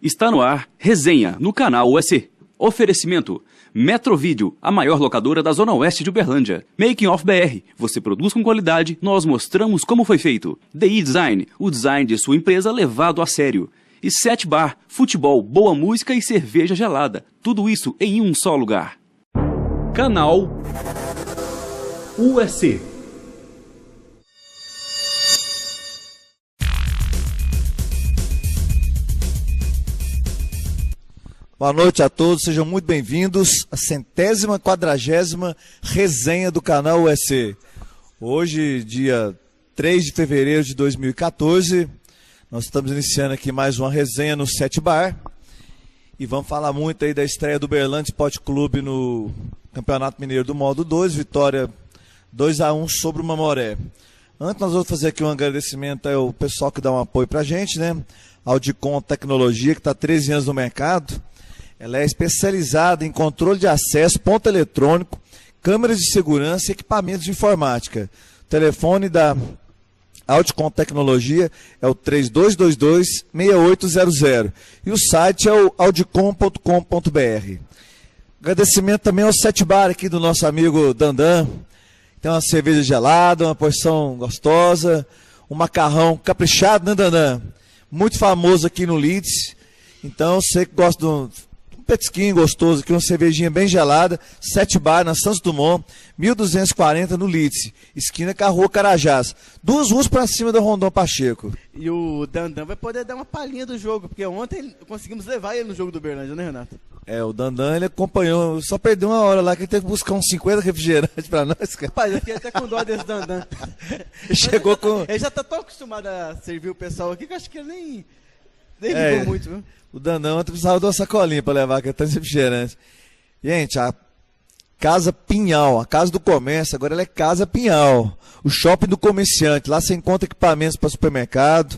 Está no ar, resenha, no canal USC. Oferecimento, Metrovídeo, a maior locadora da Zona Oeste de Uberlândia. Making of BR, você produz com qualidade, nós mostramos como foi feito. DI Design, o design de sua empresa levado a sério. E 7 Bar, futebol, boa música e cerveja gelada. Tudo isso em um só lugar. Canal USC. Boa noite a todos, sejam muito bem-vindos à 140ª resenha do canal USC. Hoje, dia 3 de fevereiro de 2014, nós estamos iniciando aqui mais uma resenha no 7 Bar e vamos falar muito aí da estreia do Uberlândia Esporte Clube no Campeonato Mineiro do Modo 2, vitória 2-1 sobre o Mamoré. Antes nós vamos fazer aqui um agradecimento ao pessoal que dá um apoio pra gente, né? Audicom Tecnologia, que está há 13 anos no mercado. Ela é especializada em controle de acesso, ponto eletrônico, câmeras de segurança e equipamentos de informática. O telefone da Audicom Tecnologia é o 3222-6800 e o site é o audicom.com.br. Agradecimento também ao 7 Bar aqui do nosso amigo Dandan. Tem uma cerveja gelada, uma porção gostosa, um macarrão caprichado, né, Dandan? Muito famoso aqui no Leeds. Então, você que gosta de um petisquinho gostoso aqui, uma cervejinha bem gelada, 7 Bar na Santos Dumont, 1240 no Leeds, esquina com a Rua Carajás, 2 ruas para cima da Rondon Pacheco. E o Dandan vai poder dar uma palhinha do jogo, porque ontem conseguimos levar ele no jogo do Uberlândia, né, Renato? É, o Dandan, ele acompanhou, só perdeu uma hora lá, que ele teve que buscar uns 50 refrigerantes para nós, cara. Rapaz, eu fiquei até com dó desse Dandan. Chegou com... Ele já tá tão acostumado a servir o pessoal aqui, que eu acho que ele nem ligou muito, viu? O Dandan ontem precisava de uma sacolinha para levar, que é tão refrigerante. Gente, a Casa Pinhal, a Casa do Comércio, agora ela é Casa Pinhal. O shopping do comerciante, lá você encontra equipamentos para supermercado,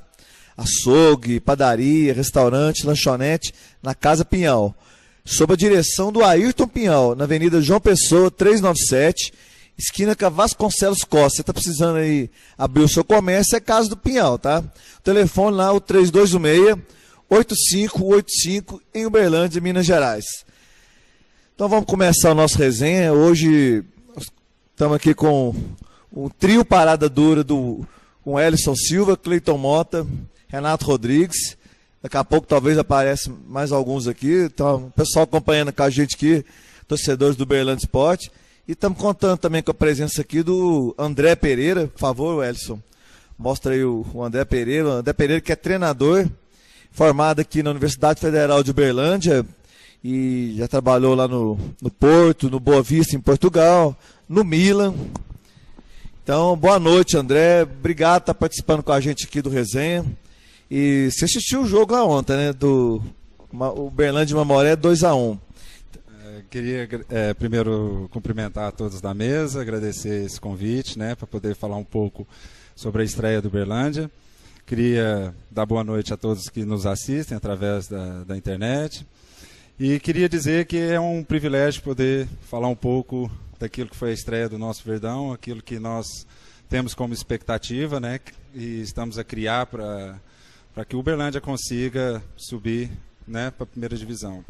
açougue, padaria, restaurante, lanchonete, na Casa Pinhal. Sob a direção do Ayrton Pinhal, na Avenida João Pessoa, 397, esquina com a Vasconcelos Costa. Você está precisando aí abrir o seu comércio, é Casa do Pinhal, tá? O telefone lá, o 3216-8585, em Uberlândia, Minas Gerais. Então vamos começar o nosso resenha. Hoje estamos aqui com o trio Parada Dura com Ellison Silva, Cleiton Mota, Renato Rodrigues. Daqui a pouco talvez apareça mais alguns aqui. Então, o pessoal acompanhando com a gente aqui, torcedores do Uberlândia Esporte. E estamos contando também com a presença aqui do André Pereira. Por favor, Ellison, mostra aí o André Pereira. O André Pereira, que é treinador, formado aqui na Universidade Federal de Uberlândia e já trabalhou lá no Porto, no Boa Vista, em Portugal, no Milan. Então, boa noite, André. Obrigado por estar participando com a gente aqui do resenha. E você assistiu o jogo lá ontem, né? Do Uberlândia Mamoré 2-1. Queria primeiro cumprimentar a todos da mesa, agradecer esse convite, né, para poder falar um pouco sobre a estreia do Uberlândia. Queria dar boa noite a todos que nos assistem através da internet. E queria dizer que é um privilégio poder falar um pouco daquilo que foi a estreia do nosso Verdão, aquilo que nós temos como expectativa, né, e estamos a criar para que o Uberlândia consiga subir, né, para a primeira divisão.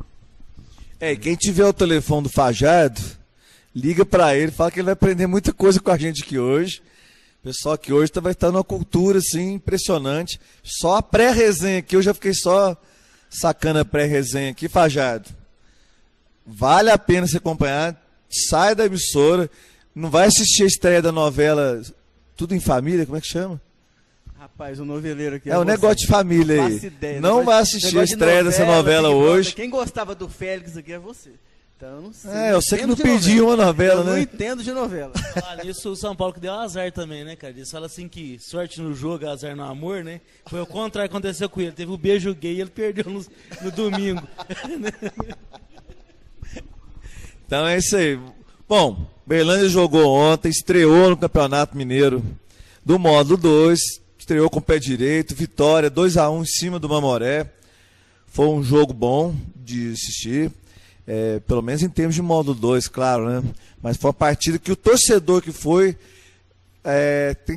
E quem tiver o telefone do Fajardo, liga para ele, fala que ele vai aprender muita coisa com a gente aqui hoje. O pessoal aqui hoje vai estar numa cultura assim, impressionante. Só a pré-resenha aqui, eu já fiquei só sacando a pré-resenha aqui, Fajardo. Vale a pena se acompanhar, sai da emissora, não vai assistir a estreia da novela Tudo em Família, como é que chama? Rapaz, o noveleiro aqui. É um negócio de família aí. Ideia, não vai assistir a estreia dessa novela hoje. Quem gostava do Félix aqui é você. Então eu não sei. Eu sei que não pediu uma novela, né? Eu não entendo de novela. Nisso o São Paulo que deu azar também, né, cara? Eles falam assim que sorte no jogo, azar no amor, né? Foi o contrário que aconteceu com ele. Teve o beijo gay e ele perdeu no domingo. Então é isso aí. Bom, Uberlândia jogou ontem, estreou no Campeonato Mineiro do Módulo 2. Estreou com o pé direito, vitória 2-1 em cima do Mamoré. Foi um jogo bom de assistir, pelo menos em termos de módulo 2, claro, né? Mas foi uma partida que o torcedor que foi,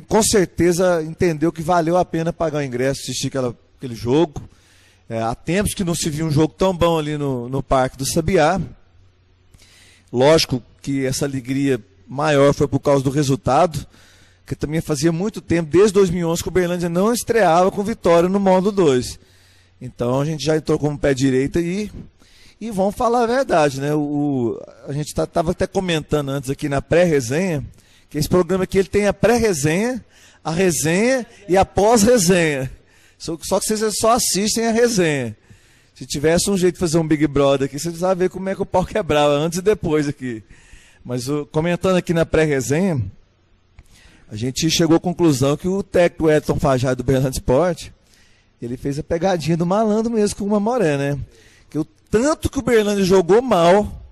com certeza entendeu que valeu a pena pagar o ingresso, assistir aquele jogo. Há tempos que não se viu um jogo tão bom ali no Parque do Sabiá. Lógico que essa alegria maior foi por causa do resultado, que também fazia muito tempo, desde 2011, que o Uberlândia não estreava com vitória no módulo 2. Então a gente já entrou como pé direito e vamos falar a verdade, né? A gente estava até comentando antes aqui na pré-resenha, que esse programa aqui ele tem a pré-resenha, a resenha e a pós-resenha. Só que vocês só assistem a resenha. Se tivesse um jeito de fazer um Big Brother aqui, vocês vão ver como é que o pau quebrava, antes e depois aqui. Mas comentando aqui na pré-resenha, a gente chegou à conclusão que o técnico Edson Fajardo do Uberlândia Sport, ele fez a pegadinha do malandro mesmo com o Mamoré, né? Que o tanto que o Uberlândia jogou mal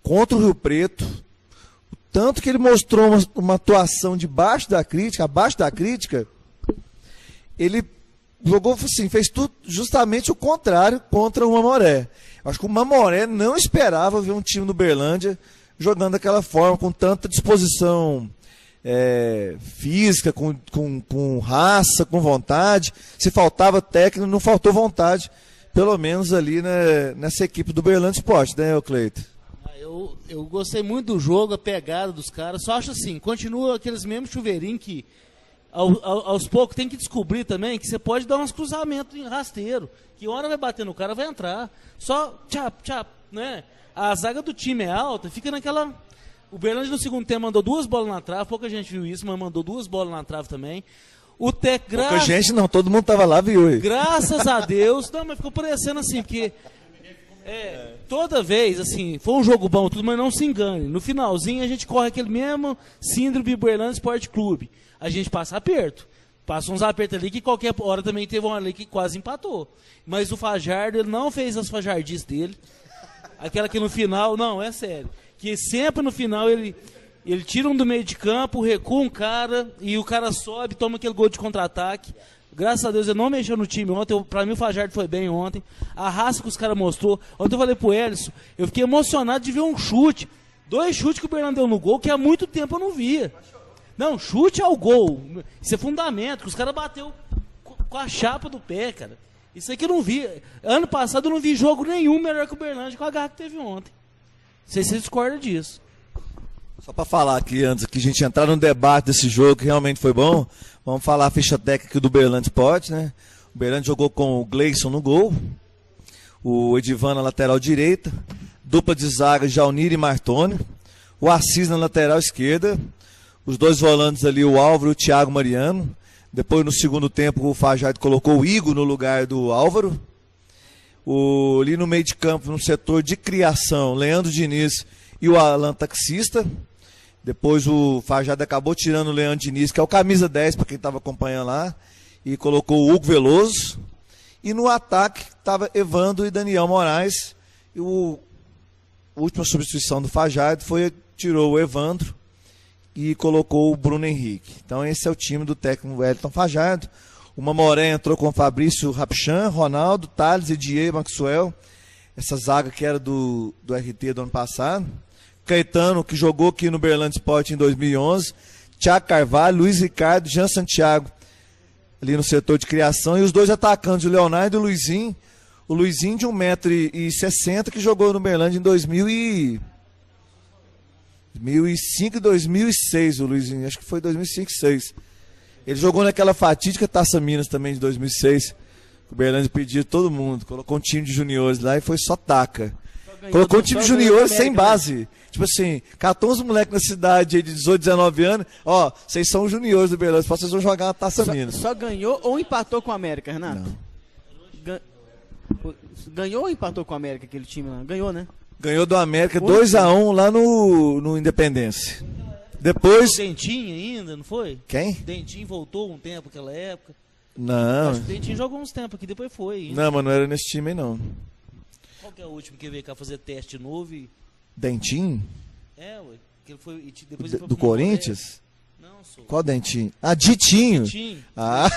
contra o Rio Preto, o tanto que ele mostrou uma atuação abaixo da crítica, ele jogou assim, fez tudo justamente o contrário contra o Mamoré. Acho que o Mamoré não esperava ver um time do Uberlândia jogando daquela forma, com tanta disposição física, com raça, com vontade. Se faltava técnico, não faltou vontade, pelo menos ali, né, nessa equipe do Uberlândia Sport, né, Cleiton? Eu gostei muito do jogo, a pegada dos caras. Só acho assim, continua aqueles mesmos chuveirinhos que aos poucos tem que descobrir também que você pode dar uns cruzamentos em rasteiro, que hora vai bater no cara, vai entrar. Só tchap, né? A zaga do time é alta, fica naquela... O Uberlândia no segundo tempo mandou 2 bolas na trave, pouca gente viu isso, mas mandou 2 bolas na trave também. O Tec, pouca gente não, todo mundo tava lá, viu? Graças a Deus, não, mas ficou parecendo assim, porque toda vez, assim, foi um jogo bom, tudo, mas não se engane. No finalzinho a gente corre aquele mesmo síndrome do Uberlândia Sport Clube. A gente passa aperto. Passa uns apertos ali que qualquer hora também teve uma ali que quase empatou. Mas o Fajardo, ele não fez as fajardices dele. Aquela que no final, não, é sério. Que sempre no final ele tira um do meio de campo, recua um cara e o cara sobe, toma aquele gol de contra-ataque. Graças a Deus ele não mexeu no time ontem. Pra mim o Fajardo foi bem ontem. A raça que os caras mostrou. Ontem eu falei pro Elison, eu fiquei emocionado de ver um chute. 2 chutes que o Bernardo deu no gol, que há muito tempo eu não via. Não, chute ao gol. Isso é fundamento, que os caras bateu com a chapa do pé, cara. Isso aí que eu não vi. Ano passado eu não vi jogo nenhum melhor que o Uberlândia com a garra que teve ontem. Não sei se você discorda disso. Só para falar aqui, antes que a gente entrar no debate desse jogo, que realmente foi bom, vamos falar a ficha técnica do Uberlândia Sport, né? O Uberlândia jogou com o Gleison no gol, o Edivan na lateral direita, dupla de zaga Jaunir e Martoni, o Assis na lateral esquerda, os 2 volantes ali, o Álvaro e o Thiago Mariano. Depois, no segundo tempo, o Fajardo colocou o Igor no lugar do Álvaro. Ali no meio de campo, no setor de criação, Leandro Diniz e o Alan Taxista. Depois o Fajardo acabou tirando o Leandro Diniz, que é o camisa 10, para quem estava acompanhando lá, e colocou o Hugo Veloso. E no ataque estava Evandro e Daniel Moraes. E a última substituição do Fajardo tirou o Evandro e colocou o Bruno Henrique. Então esse é o time do técnico Wellington Fajardo. O Mamoré entrou com o Fabrício Rapchan, Ronaldo, Thales e Diego Maxwell. Essa zaga que era do RT do ano passado. Caetano, que jogou aqui no Uberlândia Sport em 2011. Thiago Carvalho, Luiz Ricardo, Jean Santiago, ali no setor de criação. E os 2 atacantes, o Leonardo e o Luizinho. O Luizinho de 1,60 m, que jogou no Uberlândia em 2005 e 2006, o Luizinho. Acho que foi 2005 e 2006. Ele jogou naquela fatídica Taça Minas também de 2006. O Uberlândia pediu todo mundo. Colocou um time de juniores lá e foi só taca. Colocou um time de juniores sem base. Tipo assim, catou uns moleques na cidade de 18, 19 anos. Ó, vocês são juniores do Uberlândia, vocês vão jogar uma Taça Minas. Só ganhou ou empatou com a América, Renato? Não. Ganhou ou empatou com a América aquele time lá? Ganhou, né? Ganhou do América 2-1 lá no Independência. Depois... Dentinho ainda, não foi? Quem? Dentinho voltou um tempo naquela época. Não. Acho que o Dentinho jogou uns tempos aqui, depois foi. Ainda. Não, mas não era nesse time aí, não. Qual que é o último que veio cá fazer teste novo? Dentinho? Ué. Que ele foi, depois ele foi do Corinthians? Não, sou. Qual Dentinho? Ah, Ditinho. Ditinho. Ah.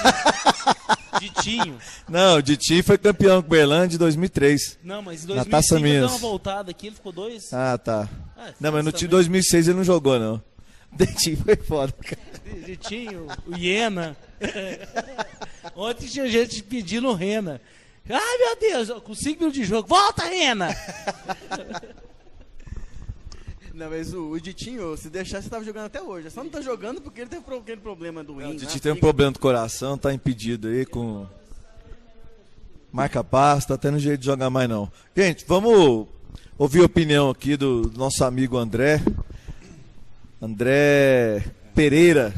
Ditinho. Não, o Ditinho foi campeão com o Uberlândia em 2003. Não, mas em na Taça 2005 ele deu Minas. uma voltada aqui, ele ficou 2. Ah, tá. Não, mas no time também. 2006 ele não jogou, não. Dentinho foi foda, cara. Ditinho, o Iena. Ontem tinha gente pedindo o Rena. Ai, meu Deus, com 5 minutos de jogo. Volta, Rena! Não, mas o Ditinho, se deixar, você tava jogando até hoje. Só não tá jogando porque ele teve aquele problema do rim. O Titi tem um problema do coração, tá impedido aí com marca-passo, tá tendo jeito de jogar mais não. Gente, vamos ouvir a opinião aqui do nosso amigo André Pereira.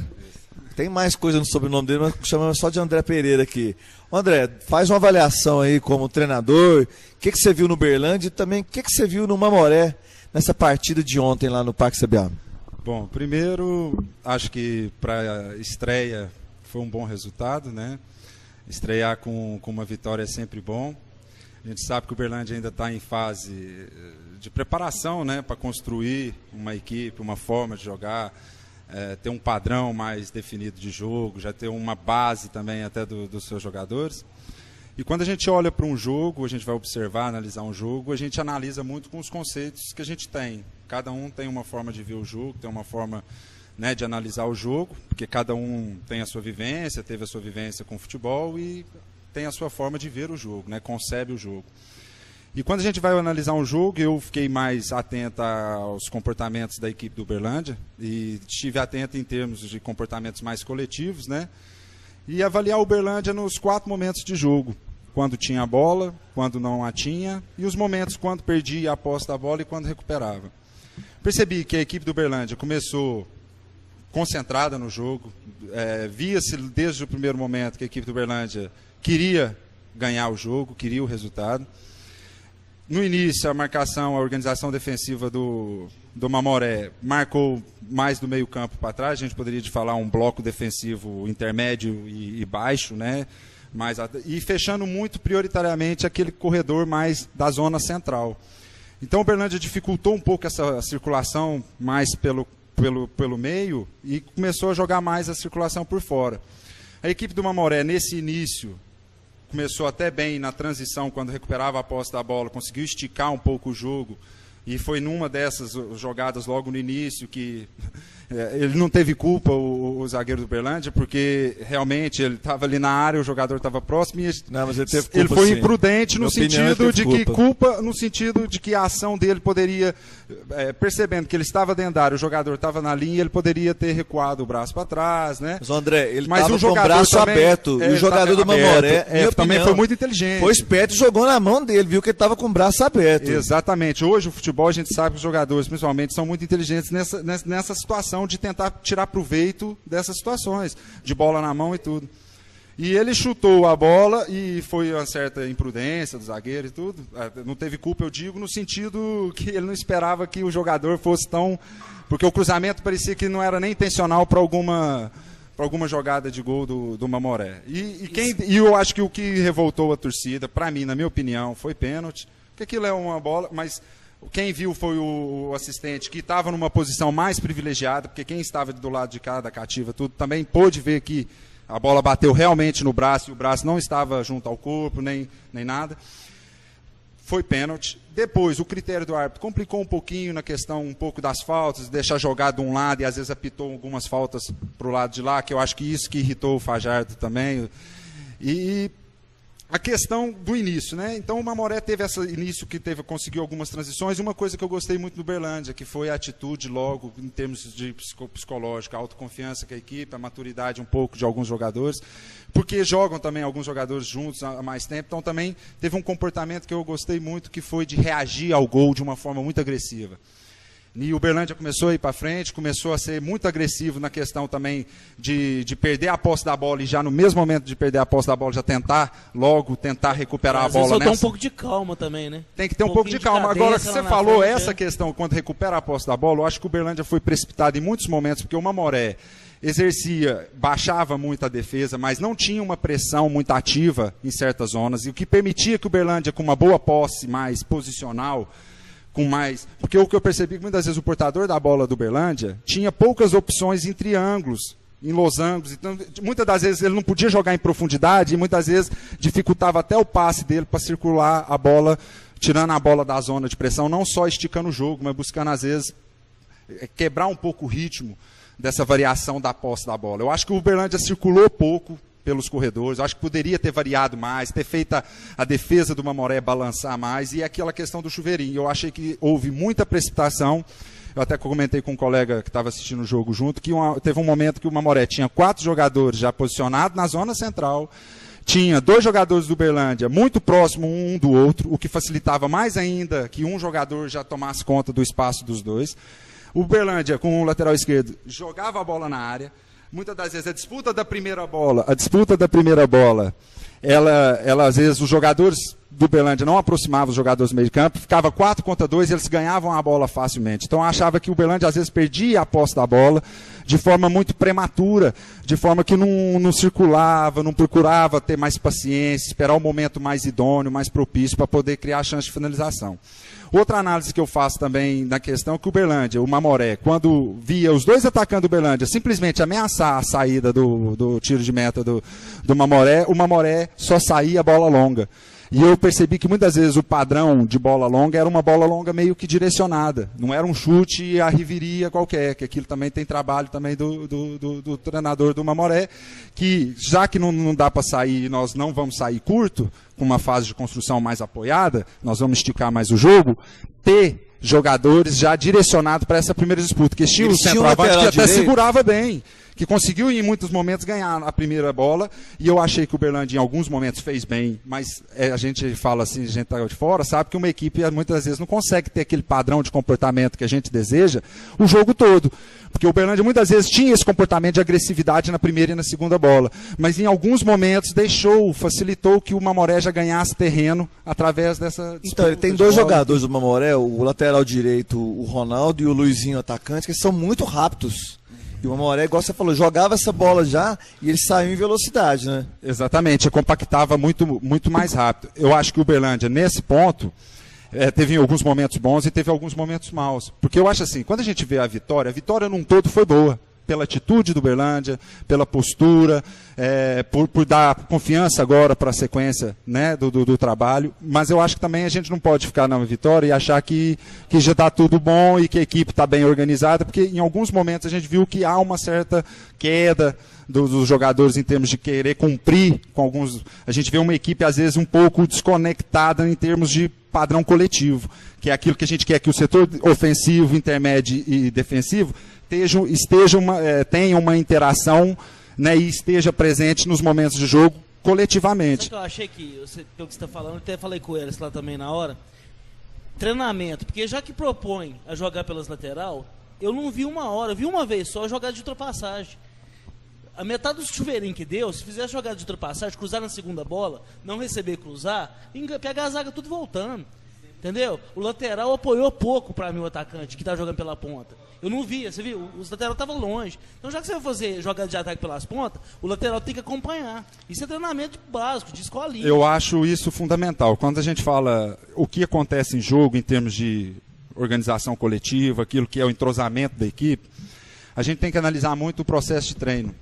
Tem mais coisa no sobrenome dele, mas chamamos só de André Pereira aqui. André, faz uma avaliação aí como treinador, o que você viu no Uberlândia e também o que você viu no Mamoré nessa partida de ontem lá no Parque Sabiá. Bom, primeiro, acho que para a estreia foi um bom resultado, né? Estrear com uma vitória é sempre bom. A gente sabe que o Uberlândia ainda está em fase de preparação, né? Para construir uma equipe, uma forma de jogar, ter um padrão mais definido de jogo, já ter uma base também até dos seus jogadores. E quando a gente olha para um jogo, a gente vai observar, analisar um jogo, a gente analisa muito com os conceitos que a gente tem. Cada um tem uma forma de ver o jogo, tem uma forma, né, de analisar o jogo, porque cada um tem a sua vivência, teve a sua vivência com o futebol e tem a sua forma de ver o jogo, né, concebe o jogo. E quando a gente vai analisar um jogo, eu fiquei mais atento aos comportamentos da equipe do Uberlândia e estive atento em termos de comportamentos mais coletivos, né? E avaliar o Uberlândia nos 4 momentos de jogo. Quando tinha a bola, quando não a tinha, e os momentos quando perdia a posse da bola e quando recuperava. Percebi que a equipe do Uberlândia começou concentrada no jogo, via-se desde o primeiro momento que a equipe do Uberlândia queria ganhar o jogo, queria o resultado. No início, a marcação, a organização defensiva do Mamoré marcou mais do meio campo para trás, a gente poderia falar um bloco defensivo intermédio e baixo, né? E fechando muito prioritariamente aquele corredor mais da zona central. Então o Uberlândia dificultou um pouco essa circulação mais pelo meio e começou a jogar mais a circulação por fora. A equipe do Mamoré, nesse início, começou até bem na transição, quando recuperava a posse da bola, conseguiu esticar um pouco o jogo. E foi numa dessas jogadas logo no início que ele não teve culpa, o zagueiro do Uberlândia, porque realmente ele estava ali na área, o jogador estava próximo e não, mas ele teve culpa, ele foi sim. imprudente no sentido de que culpa no sentido de que a ação dele poderia, percebendo que ele estava dentro da área, o jogador estava na linha, ele poderia ter recuado o braço para trás, né? Mas André, ele estava com o braço também, aberto, e o jogador do Mamoré também foi muito inteligente. Foi esperto e jogou na mão dele, viu que ele estava com o braço aberto. Exatamente. Hoje o futebol, a gente sabe que os jogadores, principalmente, são muito inteligentes nessa situação de tentar tirar proveito dessas situações, de bola na mão e tudo. E ele chutou a bola e foi uma certa imprudência do zagueiro e tudo. Não teve culpa, eu digo, no sentido que ele não esperava que o jogador fosse tão... Porque o cruzamento parecia que não era nem intencional para alguma jogada de gol do Mamoré. E eu acho que o que revoltou a torcida, para mim, na minha opinião, foi pênalti, porque aquilo é uma bola, mas... Quem viu foi o assistente que estava numa posição mais privilegiada, porque quem estava do lado de cá da cativa tudo também pôde ver que a bola bateu realmente no braço e o braço não estava junto ao corpo, nem nada. Foi pênalti. Depois, o critério do árbitro complicou um pouquinho na questão um pouco das faltas, deixar jogado de um lado e às vezes apitou algumas faltas para o lado de lá, que eu acho que isso que irritou o Fajardo também. E a questão do início, né? Então o Mamoré teve esse início que conseguiu algumas transições, e uma coisa que eu gostei muito do Uberlândia, que foi a atitude logo, em termos de psicológico, a autoconfiança que a equipe, a maturidade um pouco de alguns jogadores, porque jogam também alguns jogadores juntos há mais tempo, então também teve um comportamento que eu gostei muito, que foi de reagir ao gol de uma forma muito agressiva. E o Uberlândia começou a ir para frente, começou a ser muito agressivo na questão também de perder a posse da bola e já no mesmo momento de perder a posse da bola já tentar recuperar a bola nessa. Um pouco de calma também, né? Tem que ter um pouco de calma. Agora, que você falou essa questão, quando recupera a posse da bola, eu acho que o Uberlândia foi precipitado em muitos momentos, porque o Mamoré baixava muito a defesa, mas não tinha uma pressão muito ativa em certas zonas, e o que permitia que o Uberlândia, com uma boa posse mais posicional, porque o que eu percebi que muitas vezes o portador da bola do Uberlândia tinha poucas opções em triângulos, em losangos, então muitas das vezes ele não podia jogar em profundidade e muitas vezes dificultava até o passe dele para circular a bola, tirando a bola da zona de pressão, não só esticando o jogo, mas buscando às vezes quebrar um pouco o ritmo dessa variação da posse da bola. Eu acho que o Uberlândia circulou pouco, pelos corredores. Eu acho que poderia ter variado mais, ter feito a defesa do Mamoré balançar mais, e aquela questão do chuveirinho. Eu achei que houve muita precipitação. Eu até comentei com um colega que estava assistindo o jogo junto, que teve um momento que o Mamoré tinha 4 jogadores já posicionados na zona central, tinha 2 jogadores do Uberlândia muito próximos um do outro, o que facilitava mais ainda que um jogador já tomasse conta do espaço dos dois. O Uberlândia, com o lateral esquerdo, jogava a bola na área. Muitas das vezes a disputa da primeira bola, ela às vezes os jogadores do Uberlândia não aproximavam os jogadores do meio de campo, ficava 4 contra 2 e eles ganhavam a bola facilmente. Então eu achava que o Uberlândia às vezes perdia a posse da bola de forma muito prematura, de forma que não circulava, não procurava ter mais paciência, esperar o momento mais idôneo, mais propício para poder criar a chance de finalização. Outra análise que eu faço também na questão é que o Uberlândia, o Mamoré, quando via os 2 atacantes do Uberlândia simplesmente ameaçar a saída do tiro de meta do Mamoré, o Mamoré só saía bola longa. E eu percebi que muitas vezes o padrão de bola longa era uma bola longa meio que direcionada. Não era um chute a riveria qualquer, que aquilo também tem trabalho também do treinador do Mamoré, que já que não dá para sair, nós não vamos sair curto, com uma fase de construção mais apoiada, nós vamos esticar mais o jogo, ter jogadores já direcionados para essa primeira disputa, que tinha o centroavante que até segurava bem, que conseguiu em muitos momentos ganhar a primeira bola, e eu achei que o Uberlândia em alguns momentos fez bem, mas a gente fala assim, a gente está de fora, sabe que uma equipe muitas vezes não consegue ter aquele padrão de comportamento que a gente deseja o jogo todo, porque o Uberlândia muitas vezes tinha esse comportamento de agressividade na primeira e na segunda bola, mas em alguns momentos facilitou que o Mamoré já ganhasse terreno através dessa disputa. Então, ele tem 2 jogadores do Mamoré, o lateral direito, o Ronaldo, e o Luizinho, atacante, que são muito rápidos. E o Mamoré, igual você falou, jogava essa bola já e ele saiu em velocidade, né? Exatamente, compactava muito mais rápido. Eu acho que o Uberlândia, nesse ponto, teve alguns momentos bons e teve alguns momentos maus. Porque eu acho assim, quando a gente vê a vitória num todo foi boa. Pela atitude do Uberlândia, pela postura, por dar confiança agora para a sequência, né, do trabalho. Mas eu acho que também a gente não pode ficar na vitória e achar que já está tudo bom e que a equipe está bem organizada, porque em alguns momentos a gente viu que há uma certa queda dos jogadores em termos de querer cumprir com alguns. A gente vê uma equipe às vezes um pouco desconectada em termos de padrão coletivo, que é aquilo que a gente quer que o setor ofensivo, intermédio e defensivo tenha uma interação, né, e esteja presente nos momentos de jogo coletivamente. Sabe que eu achei pelo que você está falando, até falei com eles lá também na hora, treinamento, porque já que propõe a jogar pelas lateral, eu não vi uma hora, eu vi uma vez só jogar de ultrapassagem. A metade do chuveirinho que deu, se fizer jogada de ultrapassagem, cruzar na segunda bola, não receber cruzar, pegar a zaga tudo voltando. Entendeu? O lateral apoiou pouco para mim, o atacante que tá jogando pela ponta. Eu não via, você viu? O lateral tava longe. Então, já que você vai fazer jogada de ataque pelas pontas, o lateral tem que acompanhar. Isso é treinamento básico, de escolinha. Eu acho isso fundamental. Quando a gente fala o que acontece em jogo em termos de organização coletiva, aquilo que é o entrosamento da equipe, a gente tem que analisar muito o processo de treino.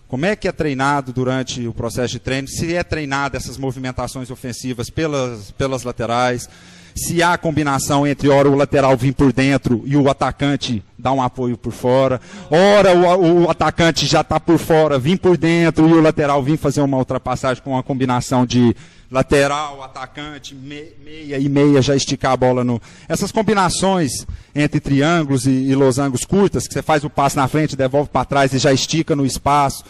Como é que é treinado durante o processo de treino? Se é treinado essas movimentações ofensivas pelas laterais, se há combinação entre ora o lateral vir por dentro e o atacante dar um apoio por fora, ora o atacante já está por fora, vir por dentro e o lateral vir fazer uma ultrapassagem com uma combinação de lateral, atacante, meia e meia, já esticar a bola no... Essas combinações entre triângulos e losangos curtas, que você faz o passe na frente, devolve para trás e já estica no espaço.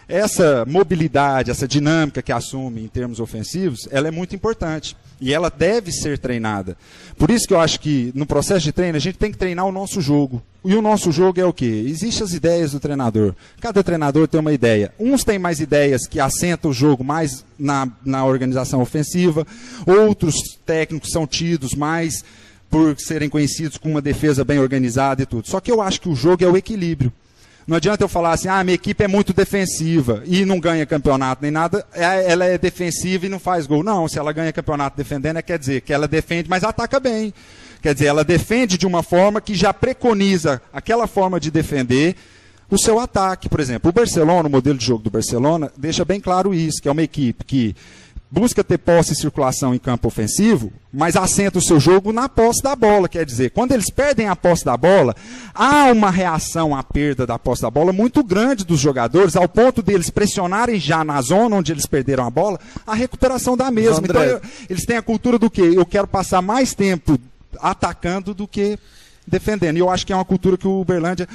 Essa mobilidade, essa dinâmica que assume em termos ofensivos, ela é muito importante. E ela deve ser treinada. Por isso que eu acho que no processo de treino a gente tem que treinar o nosso jogo. E o nosso jogo é o quê? Existem as ideias do treinador. Cada treinador tem uma ideia. Uns têm mais ideias que assentam o jogo mais na organização ofensiva. Outros técnicos são tidos mais por serem conhecidos com uma defesa bem organizada e tudo. Só que eu acho que o jogo é o equilíbrio. Não adianta eu falar assim, minha equipe é muito defensiva e não ganha campeonato nem nada, ela é defensiva e não faz gol. Não, se ela ganha campeonato defendendo, quer dizer que ela defende, mas ataca bem. Quer dizer, ela defende de uma forma que já preconiza aquela forma de defender o seu ataque. Por exemplo, o Barcelona, o modelo de jogo do Barcelona, deixa bem claro isso, que é uma equipe que busca ter posse e circulação em campo ofensivo, mas assenta o seu jogo na posse da bola. Quer dizer, quando eles perdem a posse da bola, há uma reação à perda da posse da bola muito grande dos jogadores, ao ponto deles pressionarem já na zona onde eles perderam a bola, a recuperação da mesma. Então, eles têm a cultura do quê? Eu quero passar mais tempo atacando do que defendendo. E eu acho que é uma cultura que o Uberlândia,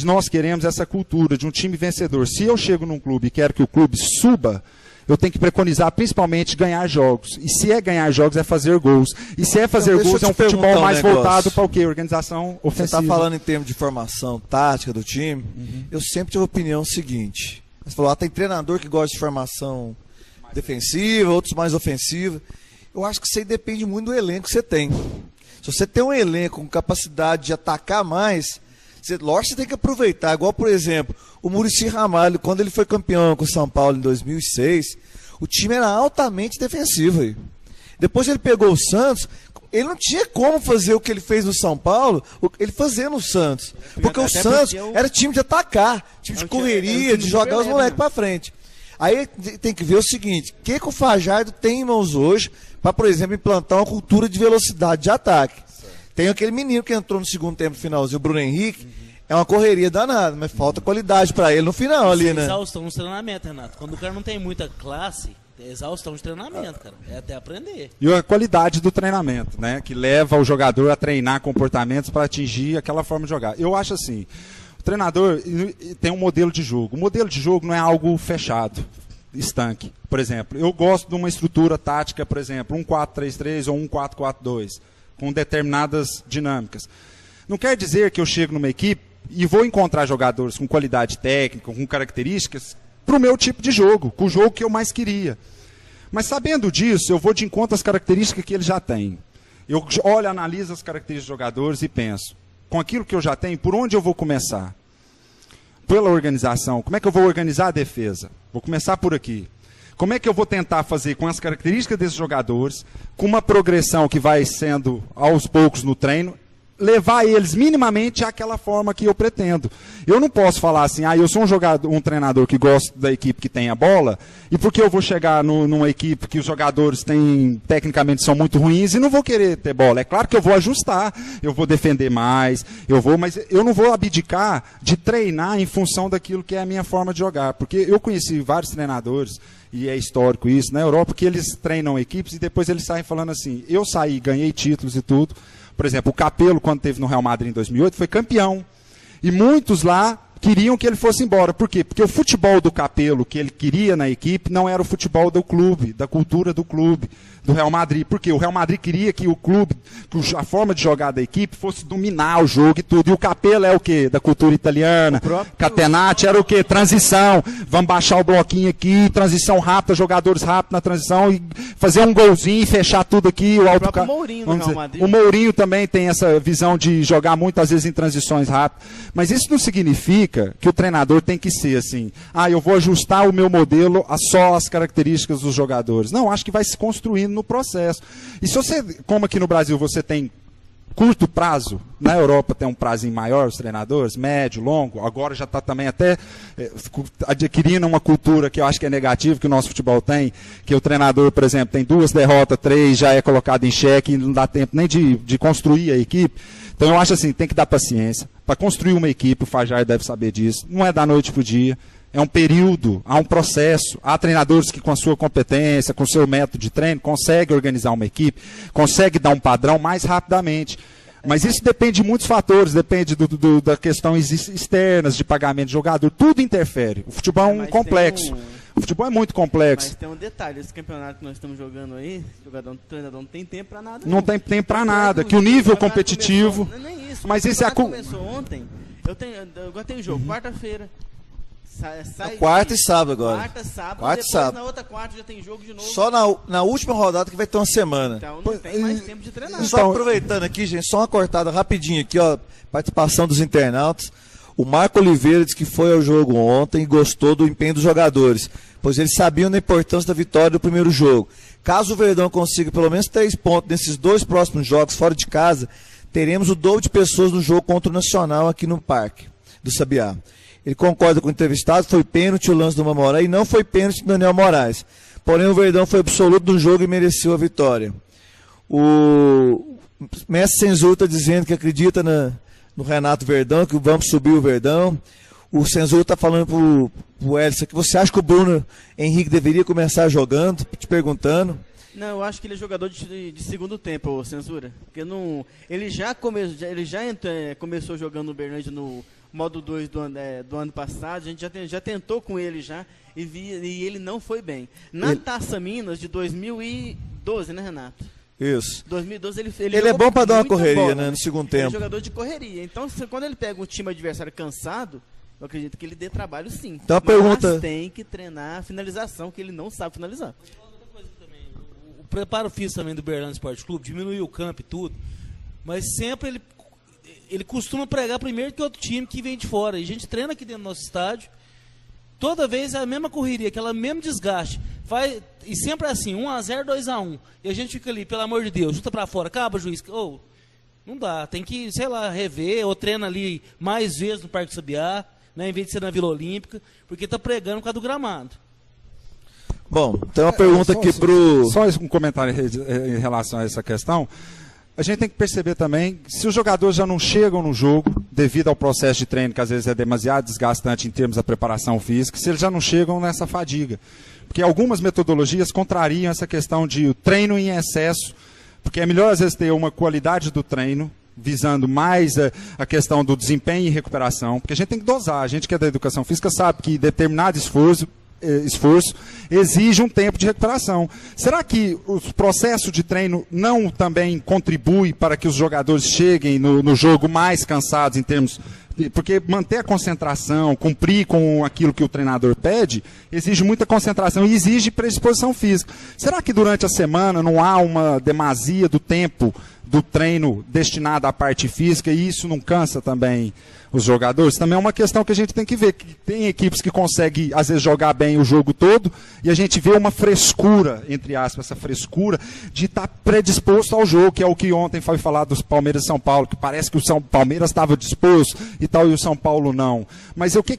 nós queremos essa cultura de um time vencedor. Se eu chego num clube e quero que o clube suba, eu tenho que preconizar principalmente ganhar jogos. E se é ganhar jogos, é fazer gols. E se é fazer gols, é um futebol mais voltado para o quê? Organização ofensiva. Você está falando em termos de formação tática do time. Eu sempre tive a opinião seguinte. Você falou, tem treinador que gosta de formação defensiva, outros mais ofensiva. Eu acho que isso aí depende muito do elenco que você tem. Se você tem um elenco com capacidade de atacar mais, lógico que você tem que aproveitar. Igual, por exemplo, o Muricy Ramalho, quando ele foi campeão com o São Paulo em 2006, o time era altamente defensivo. Aí. Depois ele pegou o Santos, ele não tinha como fazer o que ele fez no São Paulo, ele fazia no Santos. Porque o Santos era time de atacar, time de correria, de jogar os moleques para frente. Aí tem que ver o seguinte, o que o Fajardo tem em mãos hoje para, por exemplo, implantar uma cultura de velocidade de ataque. Tem aquele menino que entrou no segundo tempo finalzinho, o Bruno Henrique, é uma correria danada, mas falta qualidade para ele no final ali, né? Exaustão de treinamento, Renato. Quando o cara não tem muita classe, é exaustão de treinamento, cara. É até aprender. E a qualidade do treinamento, né? Que leva o jogador a treinar comportamentos para atingir aquela forma de jogar. Eu acho assim, o treinador tem um modelo de jogo. O modelo de jogo não é algo fechado, estanque. Por exemplo, eu gosto de uma estrutura tática, por exemplo, um 4-3-3 ou um 4-4-2. Com determinadas dinâmicas. Não quer dizer que eu chego numa equipe e vou encontrar jogadores com qualidade técnica, com características, para o meu tipo de jogo, com o jogo que eu mais queria. Mas sabendo disso, eu vou de encontro às características que ele já tem. Eu olho, analiso as características dos jogadores e penso, com aquilo que eu já tenho, por onde eu vou começar? Pela organização. Como é que eu vou organizar a defesa? Vou começar por aqui. Como é que eu vou tentar fazer com as características desses jogadores, com uma progressão que vai sendo aos poucos no treino, levar eles minimamente àquela forma que eu pretendo. Eu não posso falar assim, eu sou um treinador que gosta da equipe que tem a bola, e porque eu vou chegar numa equipe que os jogadores tecnicamente são muito ruins e não vou querer ter bola. É claro que eu vou ajustar, eu vou defender mais, mas eu não vou abdicar de treinar em função daquilo que é a minha forma de jogar. Porque eu conheci vários treinadores, e é histórico isso, na Europa, que eles treinam equipes e depois eles saem falando assim, eu saí, ganhei títulos e tudo. Por exemplo, o Capello, quando esteve no Real Madrid em 2008, foi campeão. E muitos lá queriam que ele fosse embora. Por quê? Porque o futebol do Capello que ele queria na equipe não era o futebol do clube, da cultura do clube, do Real Madrid. Por quê? O Real Madrid queria que o clube, que a forma de jogar da equipe fosse dominar o jogo e tudo. E o Capello é o quê? Da cultura italiana. Catenacci era o quê? Transição. Vamos baixar o bloquinho aqui, transição rápida, jogadores rápidos na transição e fazer um golzinho e fechar tudo aqui. O Mourinho do Real Madrid. O Mourinho também tem essa visão de jogar muitas vezes em transições rápidas. Mas isso não significa que o treinador tem que ser assim, eu vou ajustar o meu modelo a só as características dos jogadores. Não, acho que vai se construindo no processo. E se você, como aqui no Brasil você tem curto prazo, na Europa tem um prazo maior os treinadores, médio, longo, agora já está também até adquirindo uma cultura que eu acho que é negativa, que o nosso futebol tem, que o treinador, por exemplo, tem 2 derrotas, 3, já é colocado em xeque e não dá tempo nem de construir a equipe. Então eu acho assim, tem que dar paciência. Para construir uma equipe, o Fajardo deve saber disso, não é da noite para o dia. É um período, há um processo. Há treinadores que com a sua competência, com o seu método de treino, conseguem organizar uma equipe, conseguem dar um padrão mais rapidamente. Mas isso depende de muitos fatores, depende das questões externas, de pagamento de jogador, tudo interfere. O futebol é complexo. O futebol é muito complexo. Mas tem um detalhe, esse campeonato que nós estamos jogando aí, o treinador não tem tempo para nada. Não tem tempo para nada, que o nível competitivo... Não é isso, mas esse começou ontem, agora tem um jogo, quarta-feira. Quarta e sábado agora. Quarta, sábado, quarta e sábado. Na outra quarta já tem jogo de novo. Só na última rodada que vai ter uma semana. Então não tem mais tempo de treinar. Só aproveitando aqui, gente, só uma cortada rapidinho aqui, participação dos internautas. O Marco Oliveira disse que foi ao jogo ontem e gostou do empenho dos jogadores, pois eles sabiam da importância da vitória do primeiro jogo. Caso o Verdão consiga pelo menos 3 pontos nesses 2 próximos jogos fora de casa, teremos o dobro de pessoas no jogo contra o Nacional aqui no Parque do Sabiá. Ele concorda com o entrevistado, foi pênalti o lance do Mamoré e não foi pênalti do Daniel Moraes. porém o Verdão foi absoluto no jogo e mereceu a vitória. O Mestre Senzu está dizendo que acredita no Renato Verdão, que vamos subir o Verdão. O Senzu está falando pro Elson que você acha que o Bruno Henrique deveria começar jogando, te perguntando. Não, eu acho que ele é jogador de segundo tempo, ô Censura. Porque não, ele já começou jogando no Berlândia no modo 2 do ano passado. A gente já tentou com ele já e ele não foi bem. Na Taça Minas de 2012, né, Renato? Isso. 2012 ele é bom para dar uma correria, bola, né, no segundo Ele é tempo. jogador de correria. Então, quando ele pega um time adversário cansado, eu acredito que ele dê trabalho sim. Então a pergunta... Mas tem que treinar a finalização, que ele não sabe finalizar. O preparo físico também do Berlândia Esporte Clube diminuiu o campo e tudo, mas sempre ele costuma pregar primeiro que outro time que vem de fora. E a gente treina aqui dentro do nosso estádio, toda vez é a mesma correria, aquela mesmo desgaste. E sempre é assim, 1-0, 2-1. E a gente fica ali, pelo amor de Deus, chuta pra fora, acaba, juiz. Não dá, tem que, sei lá, rever, ou treina ali mais vezes no Parque Sabiá, né, em vez de ser na Vila Olímpica, porque tá pregando por causa do gramado. Bom, tem uma pergunta aqui pro... Só um comentário em relação a essa questão. A gente tem que perceber também, se os jogadores já não chegam no jogo, devido ao processo de treino, que às vezes é demasiado desgastante em termos da preparação física, se eles já não chegam nessa fadiga. Porque algumas metodologias contrariam essa questão de treino em excesso, porque é melhor às vezes ter uma qualidade do treino, visando mais a questão do desempenho e recuperação, porque a gente tem que dosar. A gente que é da educação física sabe que determinado esforço exige um tempo de recuperação. Será que o processo de treino não também contribui para que os jogadores cheguem no jogo mais cansados em termos... Porque manter a concentração, cumprir com aquilo que o treinador pede, exige muita concentração e exige predisposição física. Será que durante a semana não há uma demasia do tempo do treino destinado à parte física e isso não cansa também os jogadores? Também é uma questão que a gente tem que ver. Que tem equipes que conseguem, às vezes, jogar bem o jogo todo e a gente vê uma frescura, entre aspas, essa frescura de estar predisposto ao jogo, que é o que ontem foi falado dos Palmeiras e São Paulo, que parece que o Palmeiras estava disposto e tal, e o São Paulo não. Mas o que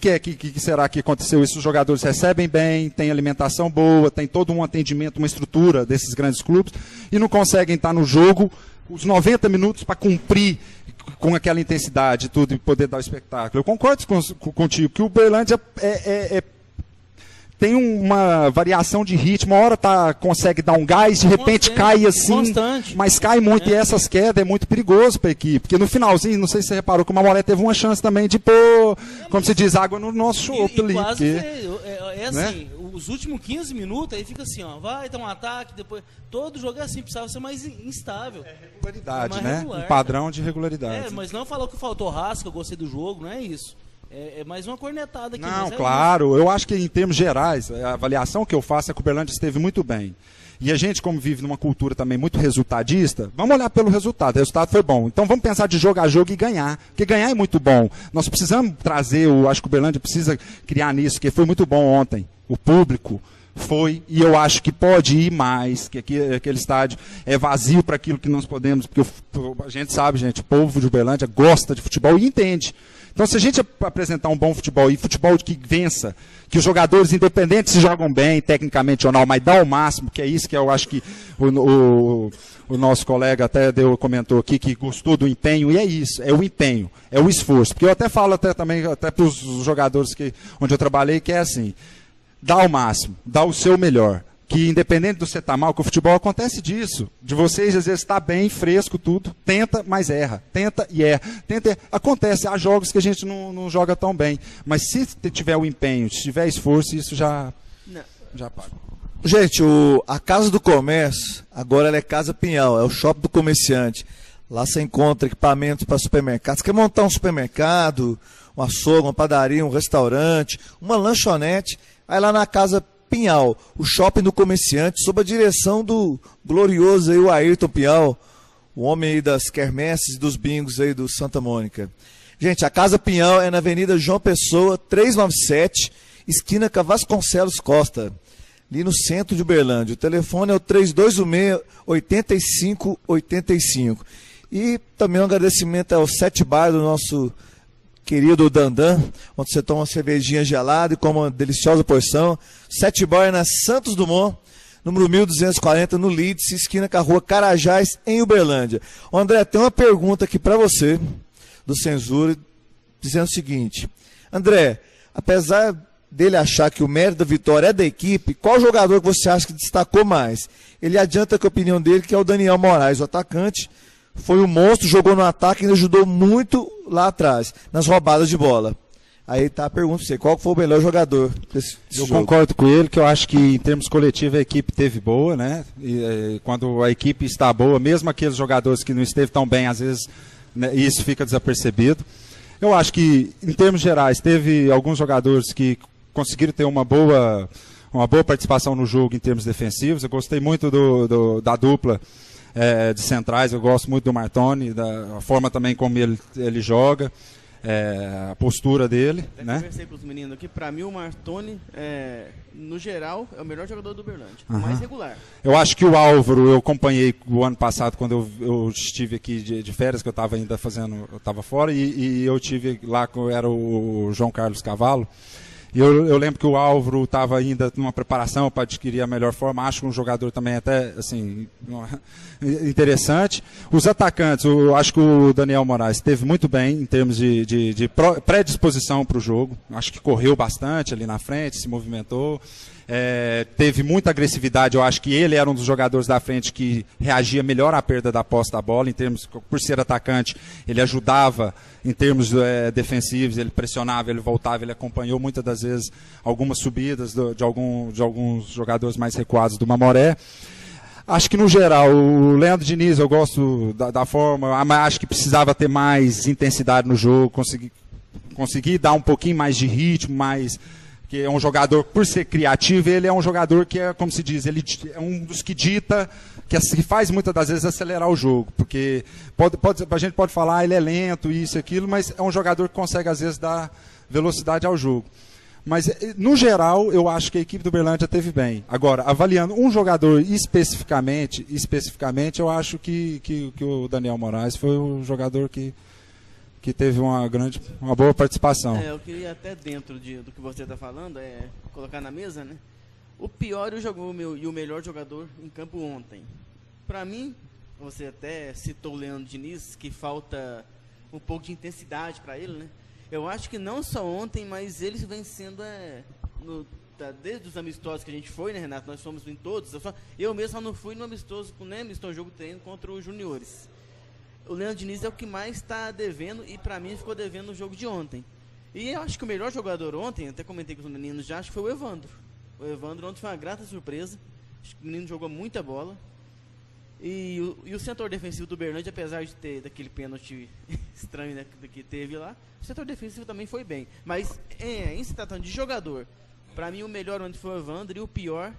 será que aconteceu isso? Os jogadores recebem bem, tem alimentação boa, tem todo um atendimento, uma estrutura desses grandes clubes e não conseguem estar no jogo os 90 minutos para cumprir com aquela intensidade e tudo e poder dar o espetáculo. Eu concordo contigo que o Berlândia tem uma variação de ritmo, uma hora consegue dar um gás, de repente cai assim, mas cai muito, e essas quedas é muito perigoso para a equipe, porque no finalzinho, não sei se você reparou, que o Mamoré teve uma chance também de pôr, como se diz, água no nosso chope ali. Quase assim, né? Os últimos 15 minutos, aí fica assim, vai ter um ataque, depois, todo jogo é assim, precisava ser mais instável. Regularidade, né? Regular, um padrão de regularidade. Mas não falou que faltou raça, que eu gostei do jogo, não é isso. É mais uma cornetada aqui. Não, claro. Eu acho que em termos gerais, a avaliação que eu faço é que o Berlândia esteve muito bem. E a gente, como vive numa cultura também muito resultadista, vamos olhar pelo resultado. O resultado foi bom. Então vamos pensar de jogar jogo e ganhar. Porque ganhar é muito bom. Nós precisamos trazer, acho que o Berlândia precisa criar nisso, que foi muito bom ontem. O público foi, e eu acho que pode ir mais, que aquele estádio é vazio para aquilo que nós podemos, porque a gente sabe, gente, o povo de Uberlândia gosta de futebol e entende. Então, se a gente apresentar um bom futebol e futebol que vença, que os jogadores independentes se jogam bem, tecnicamente ou não, mas dá o máximo, que é isso que eu acho que o nosso colega até comentou aqui, que gostou do empenho, e é isso, é o empenho, é o esforço. Porque eu até falo também para os jogadores onde eu trabalhei, que é assim, dá o máximo, dá o seu melhor. Que independente do você estar mal, que o futebol acontece disso. De vocês, às vezes, estar bem, fresco, tudo. Tenta, mas erra. Tenta e erra. Acontece, há jogos que a gente não joga tão bem. Mas se tiver o empenho, se tiver esforço, isso já paga. Gente, a Casa do Comércio, agora ela é Casa Pinhal, é o shopping do comerciante. Lá você encontra equipamentos para supermercados. Você quer montar um supermercado, um açougue, uma padaria, um restaurante, uma lanchonete, vai lá na Casa Pinhal, o shopping do comerciante, sob a direção do glorioso aí, o Ayrton Pinhal, o homem aí das quermesses e dos bingos aí do Santa Mônica. Gente, a Casa Pinhal é na Avenida João Pessoa, 397, esquina Vasconcelos Costa, ali no centro de Uberlândia. O telefone é o 3216-8585. E também um agradecimento ao 7 Bar do nosso querido Dandan, onde você toma uma cervejinha gelada e come uma deliciosa porção. 7 Boy na Santos Dumont, número 1240, no Leeds, esquina com a rua Carajás, em Uberlândia. Ô, André, tem uma pergunta aqui para você, do Censura, dizendo o seguinte: André, apesar dele achar que o mérito da vitória é da equipe, qual jogador que você acha que destacou mais? Ele adianta com a opinião dele, que é o Daniel Moraes, o atacante. Foi um monstro, jogou no ataque e ajudou muito lá atrás, nas roubadas de bola. Aí tá a pergunta pra você, qual foi o melhor jogador desse Eu jogo? concordo com ele, que eu acho que em termos coletivos a equipe teve boa, né? E quando a equipe está boa, mesmo aqueles jogadores que não esteve tão bem, às vezes, né, isso fica desapercebido. Eu acho que, em termos gerais, teve alguns jogadores que conseguiram ter uma boa participação no jogo em termos defensivos. Eu gostei muito da dupla de centrais, eu gosto muito do Martoni, da forma também como ele joga, a postura dele. Eu Né? conversei com os meninos aqui, pra mim o Martoni, no geral, é o melhor jogador do Uberlândia, o mais regular. Eu acho que o Álvaro, eu acompanhei o ano passado, quando eu estive aqui de férias, que eu estava ainda eu estava fora, e eu tive lá, era o João Carlos Cavalo. E eu lembro que o Álvaro estava ainda numa preparação para adquirir a melhor forma. Acho que um jogador também até assim, interessante. Os atacantes, eu acho que o Daniel Moraes esteve muito bem em termos de predisposição para o jogo. Acho que correu bastante ali na frente, se movimentou. Teve muita agressividade. Eu acho que ele era um dos jogadores da frente que reagia melhor à perda da posse da bola. Em termos, por ser atacante, ele ajudava em termos defensivos, ele pressionava, ele voltava, ele acompanhou muitas das vezes algumas subidas de alguns jogadores mais recuados do Mamoré. Acho que no geral, o Leandro Diniz, eu gosto da forma, mas acho que precisava ter mais intensidade no jogo, conseguir dar um pouquinho mais de ritmo, que é um jogador, por ser criativo, ele é um jogador que é, como se diz, ele é um dos que dita, que faz muitas das vezes acelerar o jogo, porque a gente pode falar, ele é lento, isso e aquilo, mas é um jogador que consegue às vezes dar velocidade ao jogo. Mas, no geral, eu acho que a equipe do Uberlândia teve bem. Agora, avaliando um jogador especificamente eu acho que o Daniel Moraes foi o jogador que teve uma boa participação. Eu queria até dentro do que você está falando, colocar na mesa, né? O pior e o melhor jogador em campo ontem. Para mim, você até citou o Leandro Diniz, que falta um pouco de intensidade para ele, né? Eu acho que não só ontem, mas eles vem sendo desde os amistosos que a gente foi, né, Renato? Nós fomos em todos. Eu mesmo não fui no amistoso, nem amistoso jogo treino contra os juniores. O Leandro Diniz é o que mais está devendo e para mim ficou devendo no jogo de ontem. E eu acho que o melhor jogador ontem, até comentei com os meninos já, acho que foi o Evandro. O Evandro ontem foi uma grata surpresa. Acho que o menino jogou muita bola. E o setor defensivo do Uberlândia, apesar de ter daquele pênalti estranho, né, que teve lá, o setor defensivo também foi bem. Mas em se tratando de jogador, para mim o melhor ontem foi o Evandro e o pior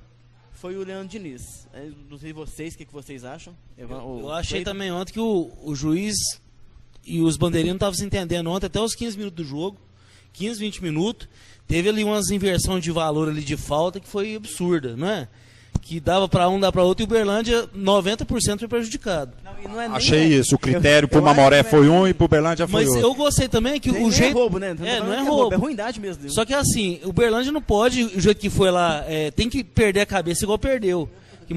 foi o Leandro Diniz. Não sei vocês, o que vocês acham? Eu achei também ontem que o juiz e os bandeirinhos não estavam se entendendo ontem, até os 15 minutos do jogo, 15, 20 minutos, teve ali umas inversões de valor ali de falta que foi absurda, não é? Que dava para um, dava para outro, e o Uberlândia 90% foi prejudicado. Não é Achei isso, o critério pro Mamoré foi um e pro Uberlândia foi outro. Mas eu gostei também que o jeito... Não é roubo, né? Não é roubo. É ruindade mesmo. Só que assim, o Uberlândia não pode, o jeito que foi lá, tem que perder a cabeça igual perdeu. Que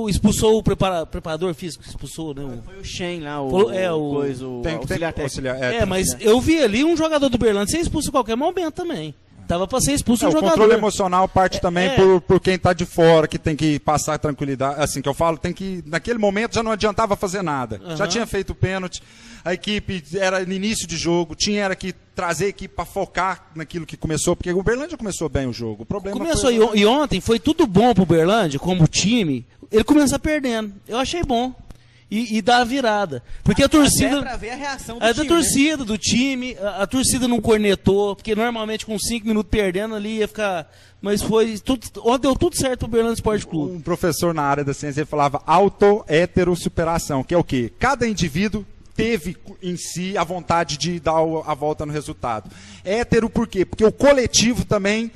expulsou o preparador físico, expulsou, né? Foi o Shen lá, auxiliar técnico. Mas eu vi ali um jogador do Uberlândia ser expulso em qualquer momento também. Tava para ser expulso um o jogador. O controle emocional parte também por quem está de fora, que tem que passar tranquilidade. Assim que eu falo, tem que. Naquele momento já não adiantava fazer nada. Já tinha feito o pênalti, a equipe era no início de jogo, era que trazer a equipe para focar naquilo que começou, porque o Uberlândia começou bem o jogo. O problema começou e ontem foi tudo bom pro Uberlândia, como time. Ele começa perdendo. Eu achei bom. E dá a virada. Porque a torcida. É pra ver a reação do time. Da torcida, né? do time. A torcida não cornetou. Porque normalmente com 5 minutos perdendo ali ia ficar. Mas foi. Ontem deu tudo certo pro Uberlândia Esporte Clube. Um professor na área da ciência falava auto-heterossuperação, que é o quê? Cada indivíduo teve em si a vontade de dar a volta no resultado. Hétero por quê? Porque o coletivo também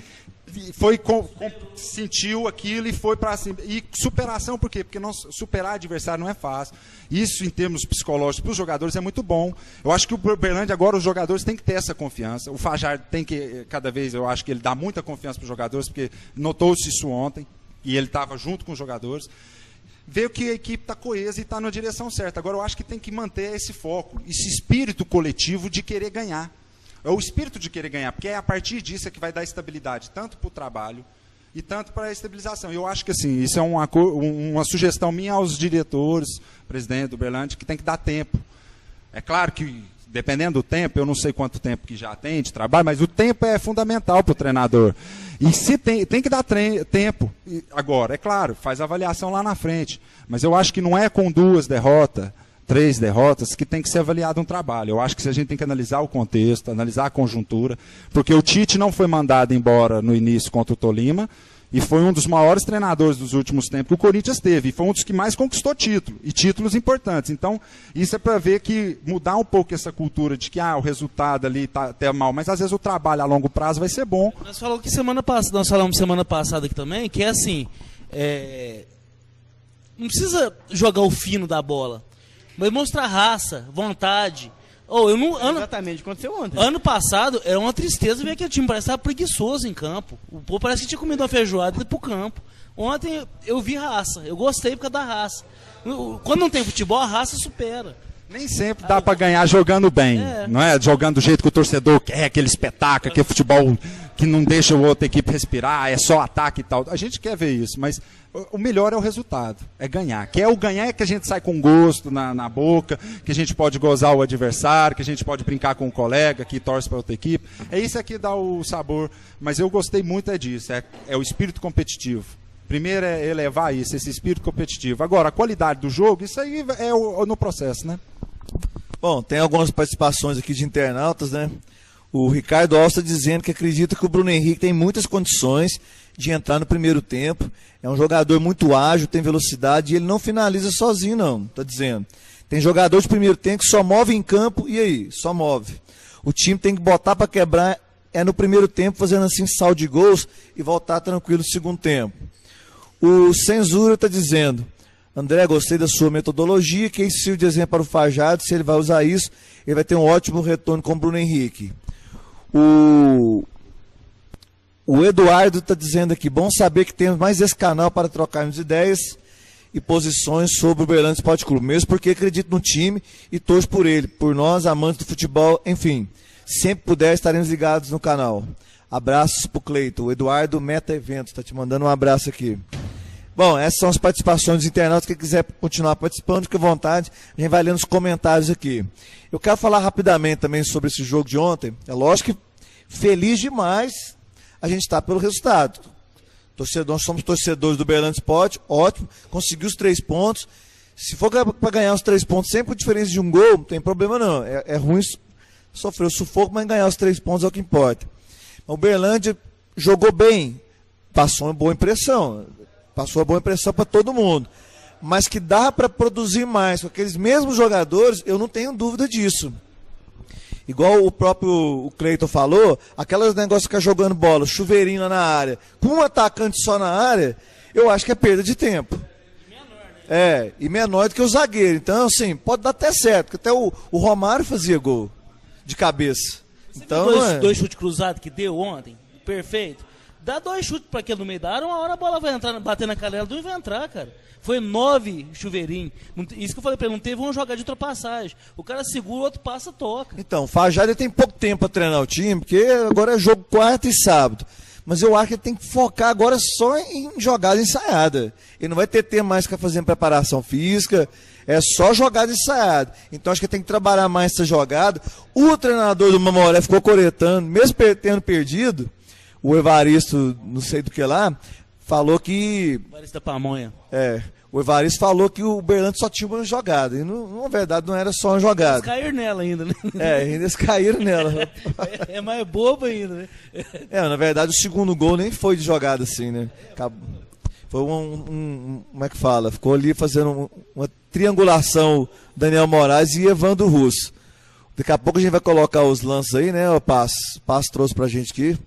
sentiu aquilo e foi para cima. E superação por quê? Porque superar adversário não é fácil. Isso, em termos psicológicos, para os jogadores é muito bom. Eu acho que o Uberlândia agora, os jogadores têm que ter essa confiança. O Fajardo tem que, cada vez, eu acho que ele dá muita confiança para os jogadores, porque notou-se isso ontem, e ele estava junto com os jogadores. Veio que a equipe está coesa e está na direção certa. Agora, eu acho que tem que manter esse foco, esse espírito coletivo de querer ganhar. É o espírito de querer ganhar, porque é a partir disso que vai dar estabilidade, tanto para o trabalho e tanto para a estabilização. Eu acho que assim, isso é uma sugestão minha aos diretores, presidente do Uberlândia, que tem que dar tempo. É claro que, dependendo do tempo, eu não sei quanto tempo que já tem de trabalho, mas o tempo é fundamental para o treinador. E se tem que dar tempo. Agora, é claro, faz avaliação lá na frente. Mas eu acho que não é com 2 derrotas, 3 derrotas, que tem que ser avaliado um trabalho. Eu acho que a gente tem que analisar o contexto, analisar a conjuntura, porque o Tite não foi mandado embora no início contra o Tolima, e foi um dos maiores treinadores dos últimos tempos que o Corinthians teve, e foi um dos que mais conquistou título, e títulos importantes. Então, isso é para ver que mudar um pouco essa cultura de que o resultado ali está até mal, mas às vezes o trabalho a longo prazo vai ser bom. Nós falamos semana passada aqui também, que é assim, não precisa jogar o fino da bola, mas mostrar raça, vontade. Exatamente, aconteceu ontem. Ano passado era uma tristeza ver que o time parece estar preguiçoso em campo. O povo parece que tinha comido uma feijoada e ido pro campo. Ontem eu vi raça, eu gostei por causa da raça. Quando não tem futebol, a raça supera. Nem sempre dá para ganhar jogando bem, não é? Jogando do jeito que o torcedor quer, aquele espetáculo, aquele futebol que não deixa a outra equipe respirar, é só ataque e tal. A gente quer ver isso, mas o melhor é o resultado, é ganhar. Que é o ganhar é que a gente sai com gosto na boca, que a gente pode gozar o adversário, que a gente pode brincar com o colega que torce para outra equipe. É isso aqui que dá o sabor, mas eu gostei muito disso, é o espírito competitivo. Primeiro é elevar isso, esse espírito competitivo. Agora, a qualidade do jogo, isso aí é no processo, né? Bom, tem algumas participações aqui de internautas, né? O Ricardo Alves está dizendo que acredita que o Bruno Henrique tem muitas condições de entrar no primeiro tempo. É um jogador muito ágil, tem velocidade e ele não finaliza sozinho, não. Está dizendo. Tem jogador de primeiro tempo que só move em campo e aí? Só move. O time tem que botar para quebrar no primeiro tempo, fazendo assim saldo de gols e voltar tranquilo no segundo tempo. O Censura está dizendo: André, gostei da sua metodologia, que isso sirva de exemplo para o Fajardo. Se ele vai usar isso, ele vai ter um ótimo retorno com o Bruno Henrique. O Eduardo está dizendo aqui: bom saber que temos mais esse canal para trocarmos ideias e posições sobre o Uberlândia Esporte Clube, mesmo porque acredito no time e torço por ele, por nós, amantes do futebol, enfim. Sempre puder, estaremos ligados no canal. Abraços para o Cleiton. O Eduardo Meta Eventos está te mandando um abraço aqui. Bom, essas são as participações dos internautas. Quem quiser continuar participando, fique à vontade. A gente vai lendo os comentários aqui. Eu quero falar rapidamente também sobre esse jogo de ontem. É lógico que feliz demais a gente está pelo resultado. Nós somos torcedores do Uberlândia Esporte, ótimo. Conseguiu os 3 pontos. Se for para ganhar os 3 pontos sempre com diferença de um gol, não tem problema não. É ruim sofrer o sufoco, mas ganhar os 3 pontos é o que importa. O Uberlândia jogou bem, passou uma boa impressão. Passou a boa impressão para todo mundo. Mas que dá para produzir mais com aqueles mesmos jogadores, eu não tenho dúvida disso. Igual o próprio Cleiton falou, aqueles negócios de ficar jogando bola, chuveirinho lá na área, com um atacante só na área, eu acho que é perda de tempo. E menor do que o zagueiro. Então, assim, pode dar até certo, porque até o Romário fazia gol de cabeça. Então, dois chutes cruzados que deu ontem, perfeito. Dá 2 chutes para aquele no meio da área, uma hora a bola vai entrar, bater na canela do e vai entrar, cara. Foi 9 chuveirinhos. Isso que eu falei para ele, não teve uma jogada de ultrapassagem. O cara segura, o outro passa, toca. Então, o Fajardo tem pouco tempo para treinar o time, porque agora é jogo quarta e sábado. Mas eu acho que ele tem que focar agora só em jogada ensaiada. Ele não vai ter tempo mais para fazer preparação física, é só jogada ensaiada. Então acho que ele tem que trabalhar mais essa jogada. O treinador do Mamoré ficou coretando, mesmo tendo perdido. O Evaristo, não sei do que lá, falou que... Evaristo da Pamonha. O Evaristo falou que o Uberlândia só tinha uma jogada. E, na verdade, não era só uma jogada. Eles caíram nela ainda, né? Ainda eles caíram nela. É mais bobo ainda, né? Na verdade, o segundo gol nem foi de jogada assim, né? Foi como é que fala? Ficou ali fazendo uma triangulação Daniel Moraes e Evandro Russo. Daqui a pouco a gente vai colocar os lances aí, né? O Passo trouxe pra gente aqui.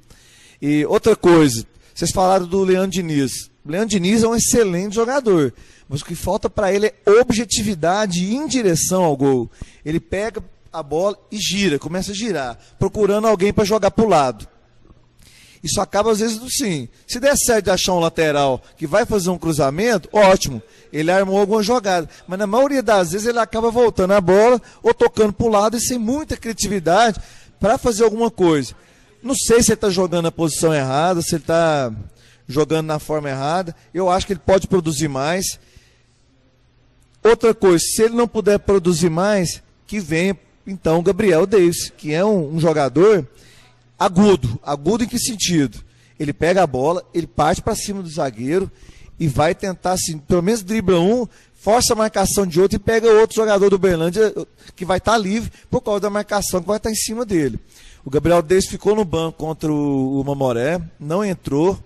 E outra coisa, Vocês falaram do Leandro Diniz. O Leandro Diniz é um excelente jogador, mas o que falta para ele é objetividade em direção ao gol. Ele pega a bola e gira, começa a girar, procurando alguém para jogar para o lado. Isso acaba às vezes sim. Se der certo de achar um lateral que vai fazer um cruzamento, ótimo. Ele armou alguma jogada. Mas na maioria das vezes ele acaba voltando a bola ou tocando para o lado e sem muita criatividade para fazer alguma coisa. Não sei se ele está jogando na posição errada, se ele está jogando na forma errada. Eu acho que ele pode produzir mais. Outra coisa, se ele não puder produzir mais, que venha então o Gabriel Davis, que é um jogador agudo. Agudo em que sentido? Ele pega a bola, ele parte para cima do zagueiro e vai tentar, assim, pelo menos dribla um, força a marcação de outro e pega outro jogador do Uberlândia que vai estar livre por causa da marcação que vai estar em cima dele. O Gabriel Davis ficou no banco contra o Mamoré, não entrou,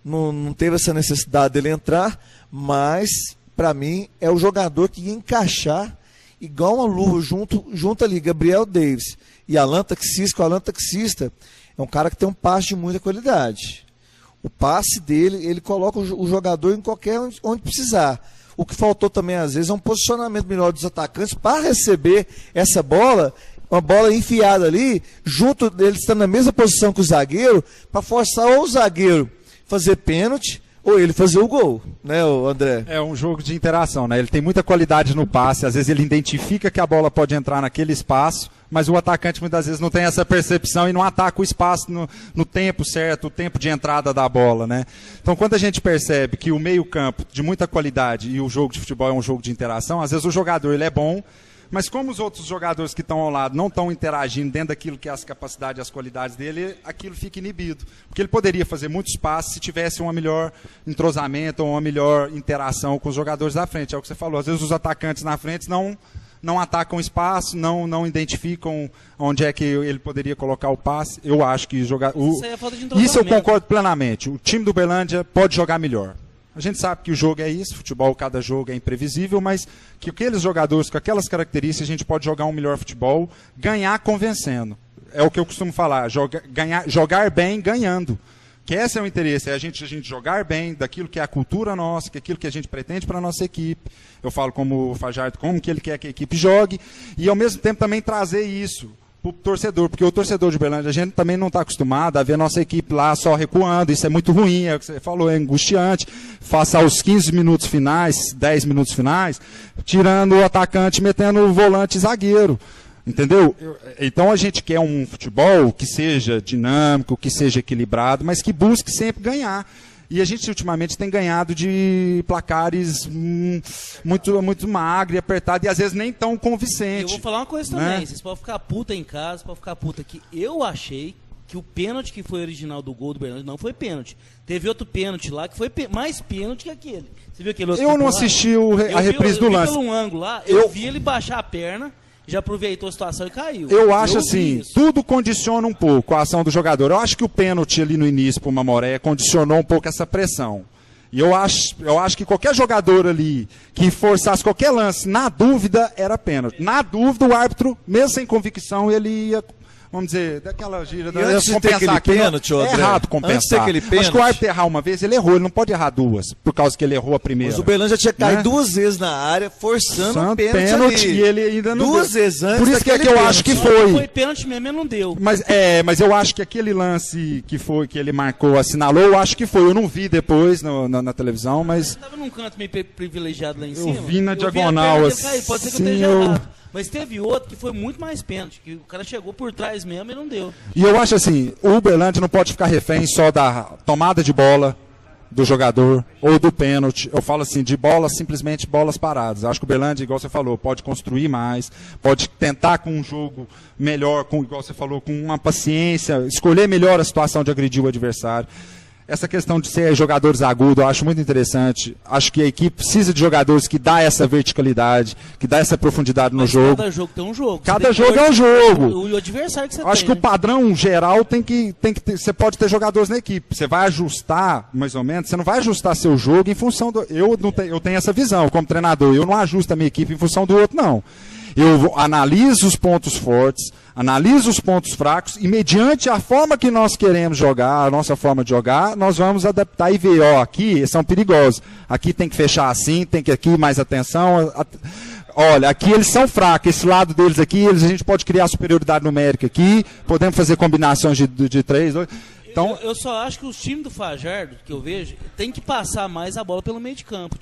não teve essa necessidade dele entrar, mas para mim é o jogador que ia encaixar igual uma luva junto ali, Gabriel Davis e Alan Taxista. O Alan Taxista é um cara que tem um passe de muita qualidade. O passe dele, ele coloca o jogador em qualquer onde precisar. O que faltou também às vezes é um posicionamento melhor dos atacantes para receber essa bola, uma bola enfiada ali, junto deles estando na mesma posição que o zagueiro, para forçar ou o zagueiro fazer pênalti ou ele fazer o gol, né, André? É um jogo de interação, né? Ele tem muita qualidade no passe, às vezes ele identifica que a bola pode entrar naquele espaço, mas o atacante muitas vezes não tem essa percepção e não ataca o espaço no tempo certo, o tempo de entrada da bola, né? Então, quando a gente percebe que o meio-campo de muita qualidade e o jogo de futebol é um jogo de interação, às vezes o jogador ele é bom, mas como os outros jogadores que estão ao lado não estão interagindo dentro daquilo que é as capacidades e as qualidades dele, aquilo fica inibido. Porque ele poderia fazer muitos passes se tivesse um melhor entrosamento ou uma melhor interação com os jogadores da frente. É o que você falou. Às vezes os atacantes na frente não atacam o espaço, não identificam onde é que ele poderia colocar o passe. Eu acho que jogar. Isso aí é falta de entrosamento. Isso eu concordo plenamente. O time do Uberlândia pode jogar melhor. A gente sabe que o jogo é isso, futebol, cada jogo é imprevisível, mas que aqueles jogadores com aquelas características a gente pode jogar um melhor futebol, ganhar convencendo. É o que eu costumo falar, jogar bem ganhando. Que esse é o interesse, é a gente jogar bem daquilo que é a cultura nossa, que é aquilo que a gente pretende para a nossa equipe. Eu falo como o Fajardo, como que ele quer que a equipe jogue, e ao mesmo tempo também trazer isso para o torcedor, porque o torcedor de Uberlândia, a gente também não está acostumado a ver a nossa equipe lá só recuando, isso é muito ruim, é o que você falou, é angustiante, faça os 15 minutos finais, 10 minutos finais, tirando o atacante, metendo o volante zagueiro, entendeu? Então a gente quer um futebol que seja dinâmico, que seja equilibrado, mas que busque sempre ganhar. E a gente ultimamente tem ganhado de placares muito magro e apertado e às vezes nem tão convincente. Eu vou falar uma coisa também, vocês podem ficar puta em casa, podem ficar puta aqui. Eu achei que o pênalti que foi original do gol do Bernardo não foi pênalti. Teve outro pênalti lá que foi mais pênalti que aquele. Você viu aquele outro? Eu não assisti a reprise do lance. Eu vi pelo ângulo lá, eu vi ele baixar a perna, já aproveitou a situação e caiu. Eu acho assim, tudo condiciona um pouco a ação do jogador. Eu acho que o pênalti ali no início para o Mamoré condicionou um pouco essa pressão. E eu acho que qualquer jogador ali que forçasse qualquer lance, na dúvida, era pênalti. Na dúvida, o árbitro, mesmo sem convicção, ele ia, vamos dizer, daquela gira, antes de ter aquele pênalti, é errado compensar. Antes de ter aquele pênalti, acho que o árbitro errar uma vez, ele errou, ele não pode errar duas, por causa que ele errou a primeira. Mas o Uberlândia tinha caído duas vezes na área, forçando o pênalti e ele ainda não duas vezes antes. Por isso que é que eu acho que foi. Foi pênalti mesmo, ele não deu. Mas eu acho que aquele lance que ele marcou, assinalou, eu acho que foi. Eu não vi depois na televisão, mas... Você estava num canto meio privilegiado lá em cima? Eu vi na diagonal, assim. Pode ser que eu esteja errado. Mas teve outro que foi muito mais pênalti, que o cara chegou por trás mesmo e não deu. E eu acho assim, o Uberlândia não pode ficar refém só da tomada de bola do jogador ou do pênalti. Eu falo assim, de bolas, simplesmente bolas paradas. Eu acho que o Uberlândia, igual você falou, pode construir mais, pode tentar com um jogo melhor, igual você falou, com uma paciência, escolher melhor a situação de agredir o adversário. Essa questão de ser jogadores agudos, eu acho muito interessante. Acho que a equipe precisa de jogadores que dá essa verticalidade, que dá essa profundidade no jogo. Cada jogo tem um jogo. Cada jogo é um jogo. O adversário que você tem. Acho que o padrão geral tem que ter, você pode ter jogadores na equipe. Você vai ajustar, mais ou menos, você não vai ajustar seu jogo em função do... Eu tenho essa visão como treinador. Eu não ajusto a minha equipe em função do outro, não. Eu analiso os pontos fortes, analiso os pontos fracos e mediante a forma que nós queremos jogar, a nossa forma de jogar, nós vamos adaptar e ver, ó, aqui são perigosos, aqui tem que fechar assim, tem que aqui mais atenção, olha, aqui eles são fracos, esse lado deles aqui, a gente pode criar superioridade numérica aqui, podemos fazer combinações de 3, 2... Então, eu só acho que os times do Fajardo, que eu vejo, tem que passar mais a bola pelo meio de campo.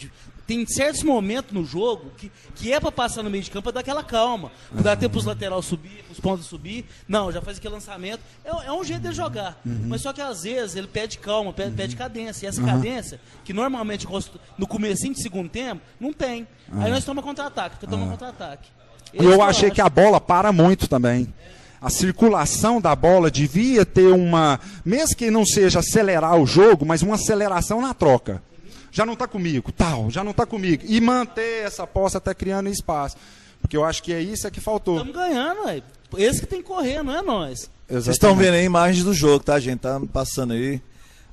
Tem certos momentos no jogo que é para passar no meio de campo para dar aquela calma. Dar tempo para os laterais subir, para os pontos subir. Não, já faz aquele lançamento. É um jeito de jogar. Mas só que às vezes ele pede calma, pede cadência. E essa cadência, que normalmente no comecinho de segundo tempo, não tem. Aí nós tomamos contra-ataque, porque tomamos contra-ataque. E eu achei que a bola para muito também. A circulação da bola devia ter uma, mesmo que não seja acelerar o jogo, mas uma aceleração na troca. Já não está comigo, já não está comigo. E manter essa posse até criando espaço. Porque eu acho que é isso que faltou. Estamos ganhando, ué. Esse que tem que correr, não é nós. Vocês estão vendo aí imagens do jogo, tá, gente? Tá passando aí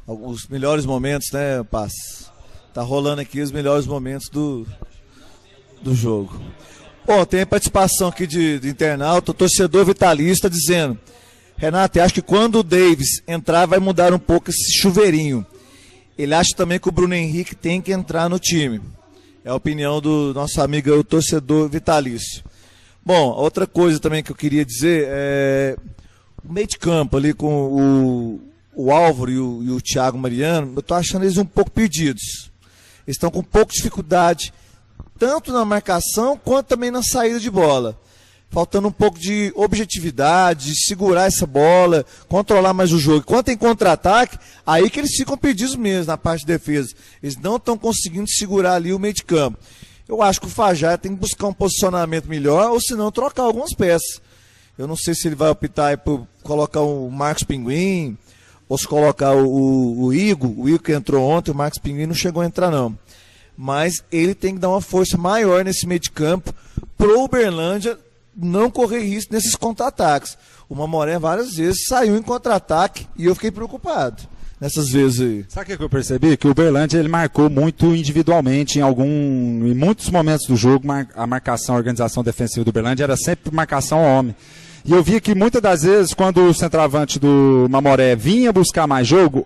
os melhores momentos, né, Paz? Tá rolando aqui os melhores momentos do jogo. Bom, tem a participação aqui de internauta, o torcedor vitalista dizendo: Renato, eu acho que quando o Davis entrar vai mudar um pouco esse chuveirinho. Ele acha também que o Bruno Henrique tem que entrar no time. É a opinião do nosso amigo, o torcedor vitalício. Bom, outra coisa também que eu queria dizer é o meio de campo ali com o Álvaro e o Thiago Mariano, eu tô achando eles um pouco perdidos. Eles estão com um pouco de dificuldade, tanto na marcação quanto também na saída de bola. Faltando um pouco de objetividade, de segurar essa bola, controlar mais o jogo. Quando tem contra-ataque, aí que eles ficam perdidos mesmo na parte de defesa. Eles não estão conseguindo segurar ali o meio de campo. Eu acho que o Fajardo tem que buscar um posicionamento melhor, ou se não, trocar algumas peças. Eu não sei se ele vai optar por colocar o Marcos Pinguim, ou se colocar o Igor. O Igor que entrou ontem, o Marcos Pinguim não chegou a entrar não. Mas ele tem que dar uma força maior nesse meio de campo pro Uberlândia não correr risco nesses contra-ataques. O Mamoré várias vezes saiu em contra-ataque e eu fiquei preocupado nessas vezes aí. Sabe o que eu percebi? Que o Uberlândia ele marcou muito individualmente em muitos momentos do jogo. A marcação, a organização defensiva do Uberlândia era sempre marcação homem. E eu via que muitas das vezes, quando o centroavante do Mamoré vinha buscar mais jogo,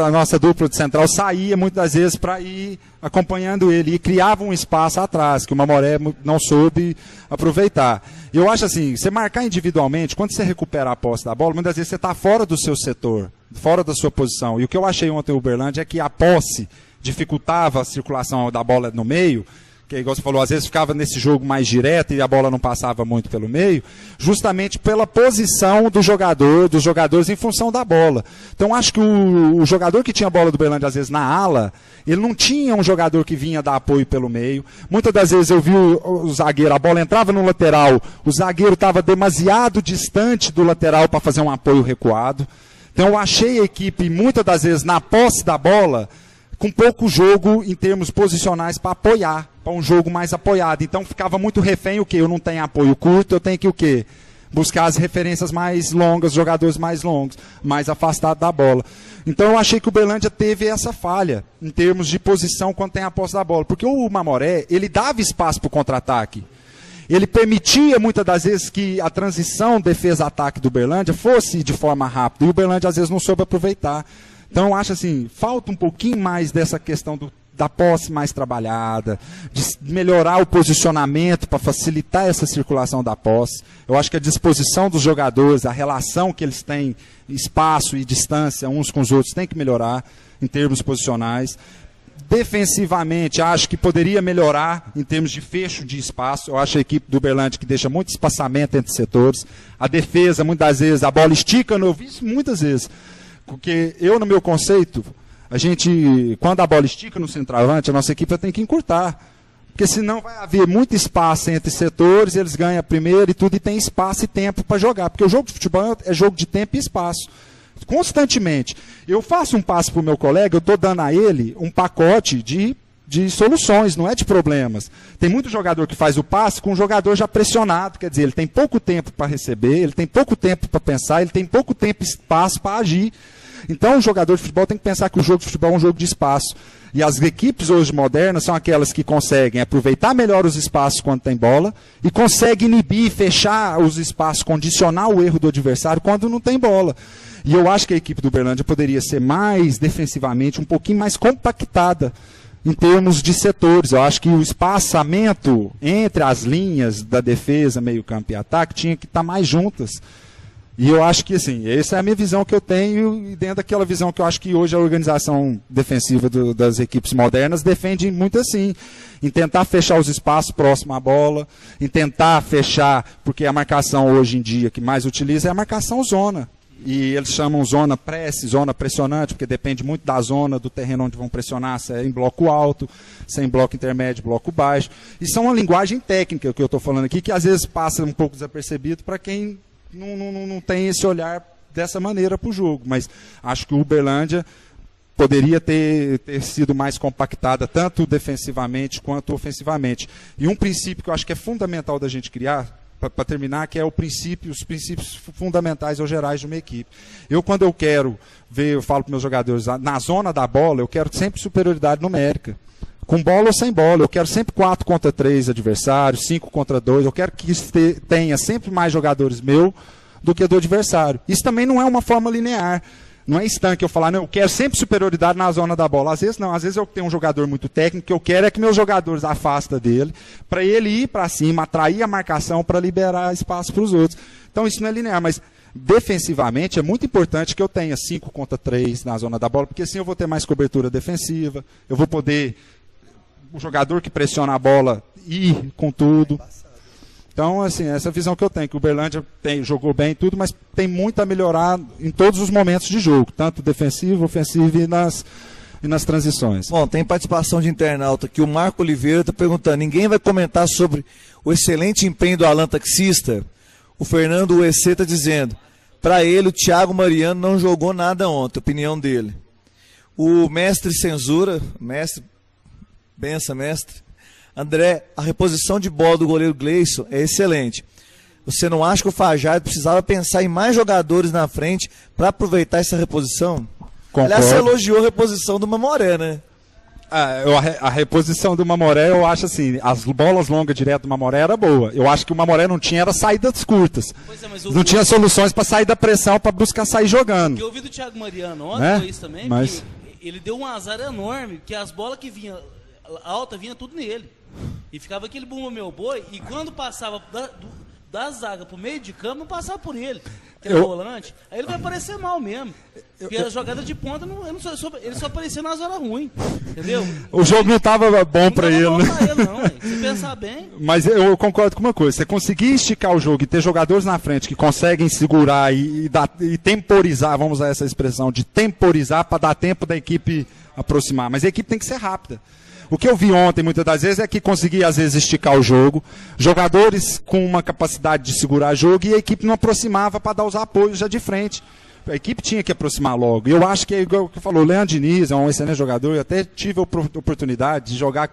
a nossa dupla de central saía muitas das vezes para ir acompanhando ele e criava um espaço atrás que o Mamoré não soube aproveitar. E eu acho assim, você marcar individualmente, quando você recupera a posse da bola, muitas vezes você está fora do seu setor, fora da sua posição. E o que eu achei ontem no Uberlândia é que a posse dificultava a circulação da bola no meio, que igual você falou, às vezes ficava nesse jogo mais direto e a bola não passava muito pelo meio, justamente pela posição dos jogadores em função da bola. Então acho que o jogador que tinha a bola do Uberlândia, às vezes na ala, ele não tinha um jogador que vinha dar apoio pelo meio. Muitas das vezes eu vi o zagueiro, a bola entrava no lateral, o zagueiro estava demasiado distante do lateral para fazer um apoio recuado. Então eu achei a equipe, muitas das vezes, na posse da bola, com pouco jogo em termos posicionais para apoiar, para um jogo mais apoiado. Então ficava muito refém o quê? Eu não tenho apoio curto, eu tenho que o quê? Buscar as referências mais longas, jogadores mais longos, mais afastados da bola. Então eu achei que o Uberlândia teve essa falha em termos de posição quando tem a posse da bola. Porque o Mamoré, ele dava espaço para o contra-ataque. Ele permitia muitas das vezes que a transição defesa-ataque do Uberlândia fosse de forma rápida. E o Uberlândia às vezes não soube aproveitar. Então eu acho assim, falta um pouquinho mais dessa questão da posse mais trabalhada, de melhorar o posicionamento para facilitar essa circulação da posse. Eu acho que a disposição dos jogadores, a relação que eles têm, espaço e distância uns com os outros, tem que melhorar em termos posicionais. Defensivamente, acho que poderia melhorar em termos de fecho de espaço. Eu acho a equipe do Uberlândia que deixa muito espaçamento entre setores. A defesa, muitas vezes, a bola estica, eu vi isso muitas vezes. Porque eu, no meu conceito, quando a bola estica no centroavante, a nossa equipe tem que encurtar. Porque senão vai haver muito espaço entre setores, eles ganham primeiro e tudo, e tem espaço e tempo para jogar. Porque o jogo de futebol é jogo de tempo e espaço. Constantemente. Eu faço um passe para o meu colega, eu estou dando a ele um pacote de soluções, não é de problemas. Tem muito jogador que faz o passe com um jogador já pressionado, quer dizer, ele tem pouco tempo para receber, ele tem pouco tempo para pensar, ele tem pouco tempo e espaço para agir. Então o jogador de futebol tem que pensar que o jogo de futebol é um jogo de espaço. E as equipes hoje modernas são aquelas que conseguem aproveitar melhor os espaços quando tem bola e conseguem inibir, fechar os espaços, condicionar o erro do adversário quando não tem bola. E eu acho que a equipe do Uberlândia poderia ser mais defensivamente, um pouquinho mais compactada em termos de setores. Eu acho que o espaçamento entre as linhas da defesa, meio campo e ataque tinha que estar mais juntas. E eu acho que, assim, essa é a minha visão que eu tenho, e dentro daquela visão que eu acho que hoje a organização defensiva das equipes modernas defende muito assim, em tentar fechar os espaços próximo à bola, em tentar fechar, porque a marcação hoje em dia que mais utiliza é a marcação zona. E eles chamam zona press, zona pressionante, porque depende muito da zona, do terreno onde vão pressionar, se é em bloco alto, se é em bloco intermédio, bloco baixo. Isso é uma linguagem técnica que eu estou falando aqui, que às vezes passa um pouco desapercebido para quem não tem esse olhar dessa maneira para o jogo. Mas acho que o Uberlândia poderia ter sido mais compactada, tanto defensivamente quanto ofensivamente. E um princípio que eu acho que é fundamental da gente criar, para terminar, que é os princípios fundamentais ou gerais de uma equipe. Quando eu quero ver, eu falo para meus jogadores, na zona da bola, eu quero sempre superioridade numérica. Com bola ou sem bola, eu quero sempre 4 contra 3 adversários, 5 contra 2, eu quero que tenha sempre mais jogadores meu do que do adversário. Isso também não é uma forma linear. Não é estanque eu falar, não, eu quero sempre superioridade na zona da bola. Às vezes não, às vezes eu tenho um jogador muito técnico, que eu quero é que meus jogadores afastem dele, para ele ir para cima, atrair a marcação para liberar espaço para os outros. Então isso não é linear, mas defensivamente é muito importante que eu tenha 5 contra 3 na zona da bola, porque assim eu vou ter mais cobertura defensiva, eu vou poder, o jogador que pressiona a bola, ir com tudo. Então, assim, essa visão que eu tenho, que o Uberlândia jogou bem e tudo, mas tem muito a melhorar em todos os momentos de jogo, tanto defensivo, ofensivo e nas transições. Bom, tem participação de internauta aqui, o Marco Oliveira está perguntando, ninguém vai comentar sobre o excelente empenho do Alan Taxista? O Fernando UEC está dizendo, para ele o Thiago Mariano não jogou nada ontem, opinião dele. O mestre Censura, benção mestre, André, a reposição de bola do goleiro Gleison é excelente. Você não acha que o Fajardo precisava pensar em mais jogadores na frente para aproveitar essa reposição? Concordo. Aliás, você elogiou a reposição do Mamoré, né? A reposição do Mamoré, eu acho assim, as bolas longas direto do Mamoré era boa. Eu acho que o Mamoré não tinha era saídas curtas. Pois é, não tinha soluções para sair da pressão, para buscar sair jogando. O que eu ouvi do Thiago Mariano ontem foi isso também, mas que ele deu um azar enorme, que as bolas que vinham alta, vinha tudo nele. E ficava aquele bumba meu boi, e quando passava da zaga pro meio de campo, não passava por ele, que era volante. Aí ele vai aparecer mal mesmo. Porque a jogada de ponta, ele só aparecia nas horas ruins, entendeu? O jogo não estava bom para ele, não né? pra ele, não, se pensar bem. Mas eu concordo com uma coisa, você conseguir esticar o jogo e ter jogadores na frente que conseguem segurar e temporizar, vamos usar essa expressão, de temporizar para dar tempo da equipe aproximar. Mas a equipe tem que ser rápida. O que eu vi ontem, muitas das vezes, é que conseguia, às vezes, esticar o jogo, jogadores com uma capacidade de segurar o jogo, e a equipe não aproximava para dar os apoios já de frente. A equipe tinha que aproximar logo. E eu acho que é igual o que falou, o Leandro Diniz é um excelente jogador. Eu até tive a oportunidade de jogar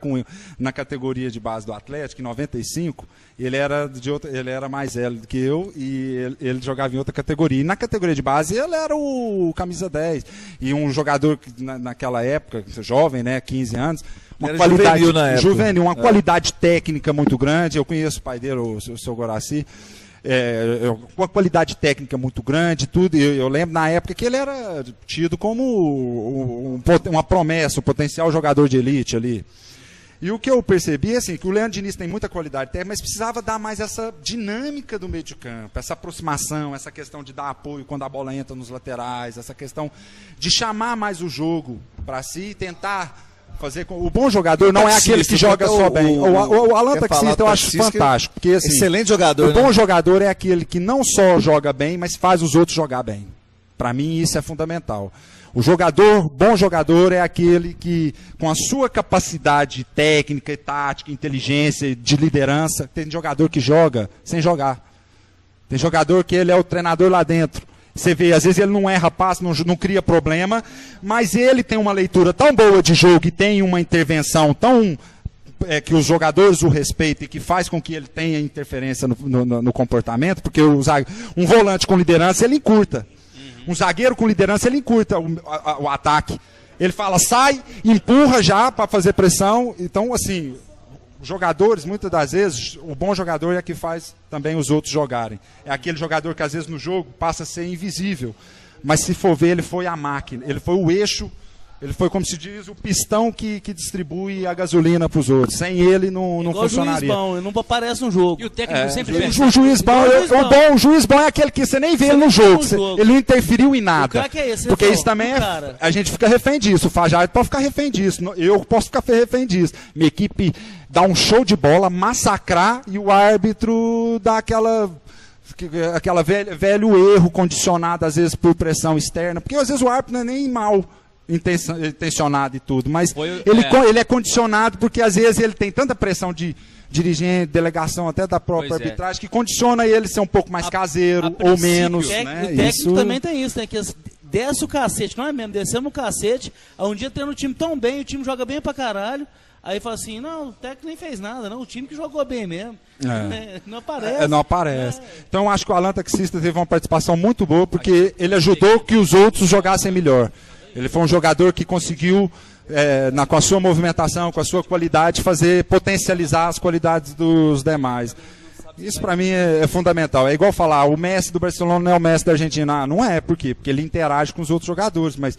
na categoria de base do Atlético, em 95. Ele era mais velho do que eu e ele jogava em outra categoria. E na categoria de base ele era o camisa 10. E um jogador que naquela época, jovem, né, 15 anos, uma era qualidade juvenil, uma qualidade técnica muito grande. Eu conheço o pai dele, o seu Goraci. Uma qualidade técnica muito grande, tudo. Eu lembro na época que ele era tido como uma promessa, um potencial jogador de elite ali. E o que eu percebi é assim, que o Leandro Diniz tem muita qualidade técnica, mas precisava dar mais essa dinâmica do meio de campo, essa aproximação, essa questão de dar apoio quando a bola entra nos laterais, essa questão de chamar mais o jogo para si e tentar fazer com... O bom jogador não é aquele que joga só bem. O Alan Taxista eu acho fantástico. Porque, assim, excelente jogador. O bom jogador é aquele que não só joga bem, mas faz os outros jogar bem. Para mim isso é fundamental. Bom jogador é aquele que, com a sua capacidade técnica e tática, inteligência, de liderança, tem jogador que joga sem jogar. Tem jogador que ele é o treinador lá dentro. Você vê, às vezes ele não erra passe, não cria problema, mas ele tem uma leitura tão boa de jogo e tem uma intervenção tão... que os jogadores o respeitem e que faz com que ele tenha interferência no comportamento, porque um volante com liderança, ele encurta. Um zagueiro com liderança, ele encurta o ataque. Ele fala, sai, empurra já para fazer pressão. Então, assim, jogadores, muitas das vezes, o bom jogador é que faz também os outros jogarem. É aquele jogador que às vezes no jogo passa a ser invisível. Mas se for ver, ele foi a máquina, ele foi o eixo, ele foi, como se diz, o pistão que distribui a gasolina para os outros. Sem ele não funcionaria. O juiz bom, ele não aparece no jogo. E o técnico sempre O percebe. juiz bom é aquele que você nem vê ele no jogo. Ele não interferiu em nada. O craque é esse, Porque Rafael, isso também o cara. a gente fica refém disso. O Fajardo pode ficar refém disso. Eu posso ficar refém disso. Minha equipe dá um show de bola, massacrar e o árbitro dá aquela velho erro condicionado às vezes por pressão externa. Porque às vezes o árbitro não é nem mal intencionado e tudo, mas ele é condicionado porque às vezes ele tem tanta pressão de dirigente, delegação até da própria arbitragem que condiciona ele a ser um pouco mais caseiro ou menos. O Né? técnico também tem isso, né? Que desce o cacete, não é mesmo? Descemos o cacete, um dia tendo o time tão bem, o time joga bem pra caralho. Aí fala assim, não, o técnico nem fez nada, não, o time que jogou bem mesmo. Não aparece. Não aparece. Então eu acho que o Alan Taxista teve uma participação muito boa, porque ele ajudou que os outros jogassem melhor. Ele foi um jogador que conseguiu, com a sua movimentação, com a sua qualidade, potencializar as qualidades dos demais. Isso para mim é fundamental. É igual falar, o Messi do Barcelona não é o Messi da Argentina. Não é, por quê? Porque ele interage com os outros jogadores, mas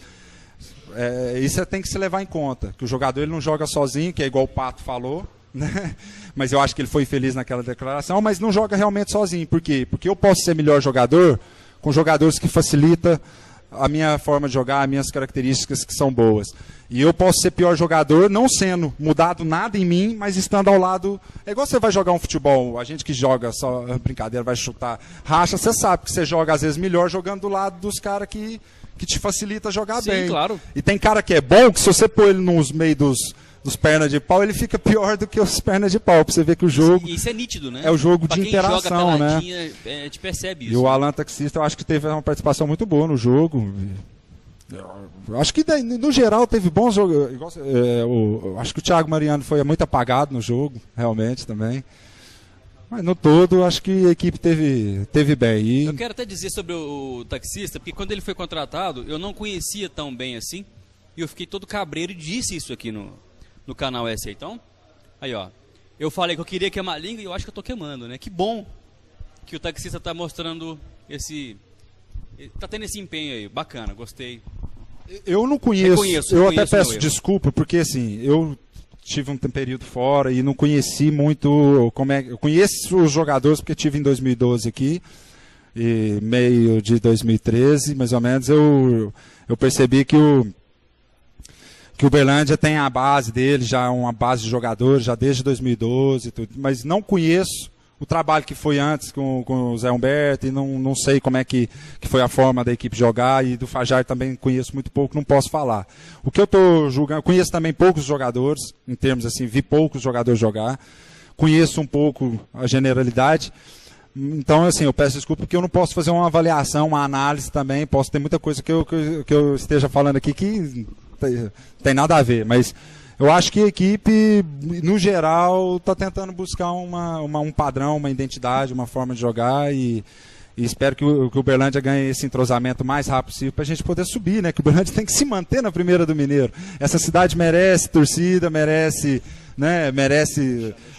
isso tem que se levar em conta, que o jogador ele não joga sozinho, que é igual o Pato falou, né? Mas eu acho que ele foi feliz naquela declaração, mas não joga realmente sozinho. Por quê? Porque eu posso ser melhor jogador com jogadores que facilitam a minha forma de jogar, as minhas características que são boas. E eu posso ser pior jogador não sendo mudado nada em mim, mas estando ao lado. É igual você vai jogar um futebol, a gente que joga só brincadeira, vai chutar racha, você sabe que você joga às vezes melhor jogando do lado dos caras que te facilita jogar bem. Sim, claro. E tem cara que é bom, que se você pôr ele nos meios dos pernas de pau, ele fica pior do que os pernas de pau. Pra você ver que o jogo. Isso é nítido, né? É o jogo pra de quem interação, joga né? A gente percebe isso. E o Alan Taxista, eu acho que teve uma participação muito boa no jogo. Eu acho que no geral teve bons jogos. Acho que o Thiago Mariano foi muito apagado no jogo, realmente também. Mas no todo, acho que a equipe teve bem. E eu quero até dizer sobre o Taxista, porque quando ele foi contratado, eu não conhecia tão bem assim. E eu fiquei todo cabreiro e disse isso aqui no canal SA. Então, aí ó, eu falei que eu queria queimar a língua e eu acho que eu tô queimando, né? Que bom que o Taxista tá mostrando tá tendo esse empenho aí, bacana, gostei. Eu não conheço, eu até peço desculpa, porque assim, eu tive um período fora e não conheci muito eu conheço os jogadores porque tive em 2012 aqui e meio de 2013, mais ou menos, eu percebi que o Uberlândia tem a base dele, já uma base de jogadores, já desde 2012, mas não conheço o trabalho que foi antes com o Zé Humberto e não sei como é que foi a forma da equipe jogar, e do Fajardo também conheço muito pouco, não posso falar. O que eu estou julgando, conheço também poucos jogadores, em termos assim, vi poucos jogadores jogar, conheço um pouco a generalidade, então assim, eu peço desculpa porque eu não posso fazer uma avaliação, uma análise também, posso ter muita coisa que eu esteja falando aqui que tem nada a ver, mas eu acho que a equipe, no geral, está tentando buscar um padrão, uma identidade, uma forma de jogar e espero que o Uberlândia ganhe esse entrosamento o mais rápido possível para a gente poder subir, né? Que o Uberlândia tem que se manter na primeira do Mineiro. Essa cidade merece torcida, merece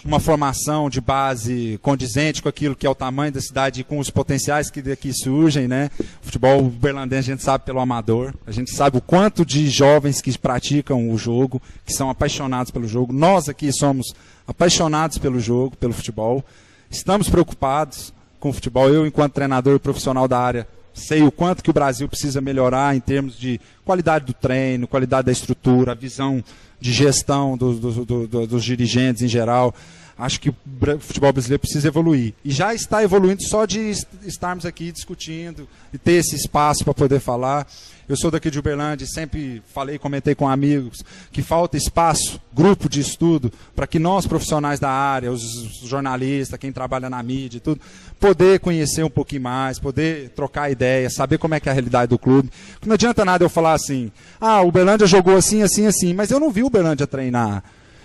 uma formação de base condizente com aquilo que é o tamanho da cidade e com os potenciais que daqui surgem, né? O futebol uberlandense a gente sabe pelo amador, a gente sabe o quanto de jovens que praticam o jogo, que são apaixonados pelo jogo. Nós aqui somos apaixonados pelo jogo, pelo futebol, estamos preocupados com o futebol. Eu, enquanto treinador e profissional da área, sei o quanto que o Brasil precisa melhorar em termos de qualidade do treino, qualidade da estrutura, a visão de gestão dos dirigentes em geral. Acho que o futebol brasileiro precisa evoluir. E já está evoluindo só de estarmos aqui discutindo e ter esse espaço para poder falar. Eu sou daqui de Uberlândia e sempre comentei com amigos que falta espaço, grupo de estudo, para que nós, profissionais da área, os jornalistas, quem trabalha na mídia e tudo, poder conhecer um pouquinho mais, poder trocar ideias, saber como é que é a realidade do clube. Não adianta nada eu falar assim, o Uberlândia jogou assim, assim, assim, mas eu não vi o Uberlândia treinar.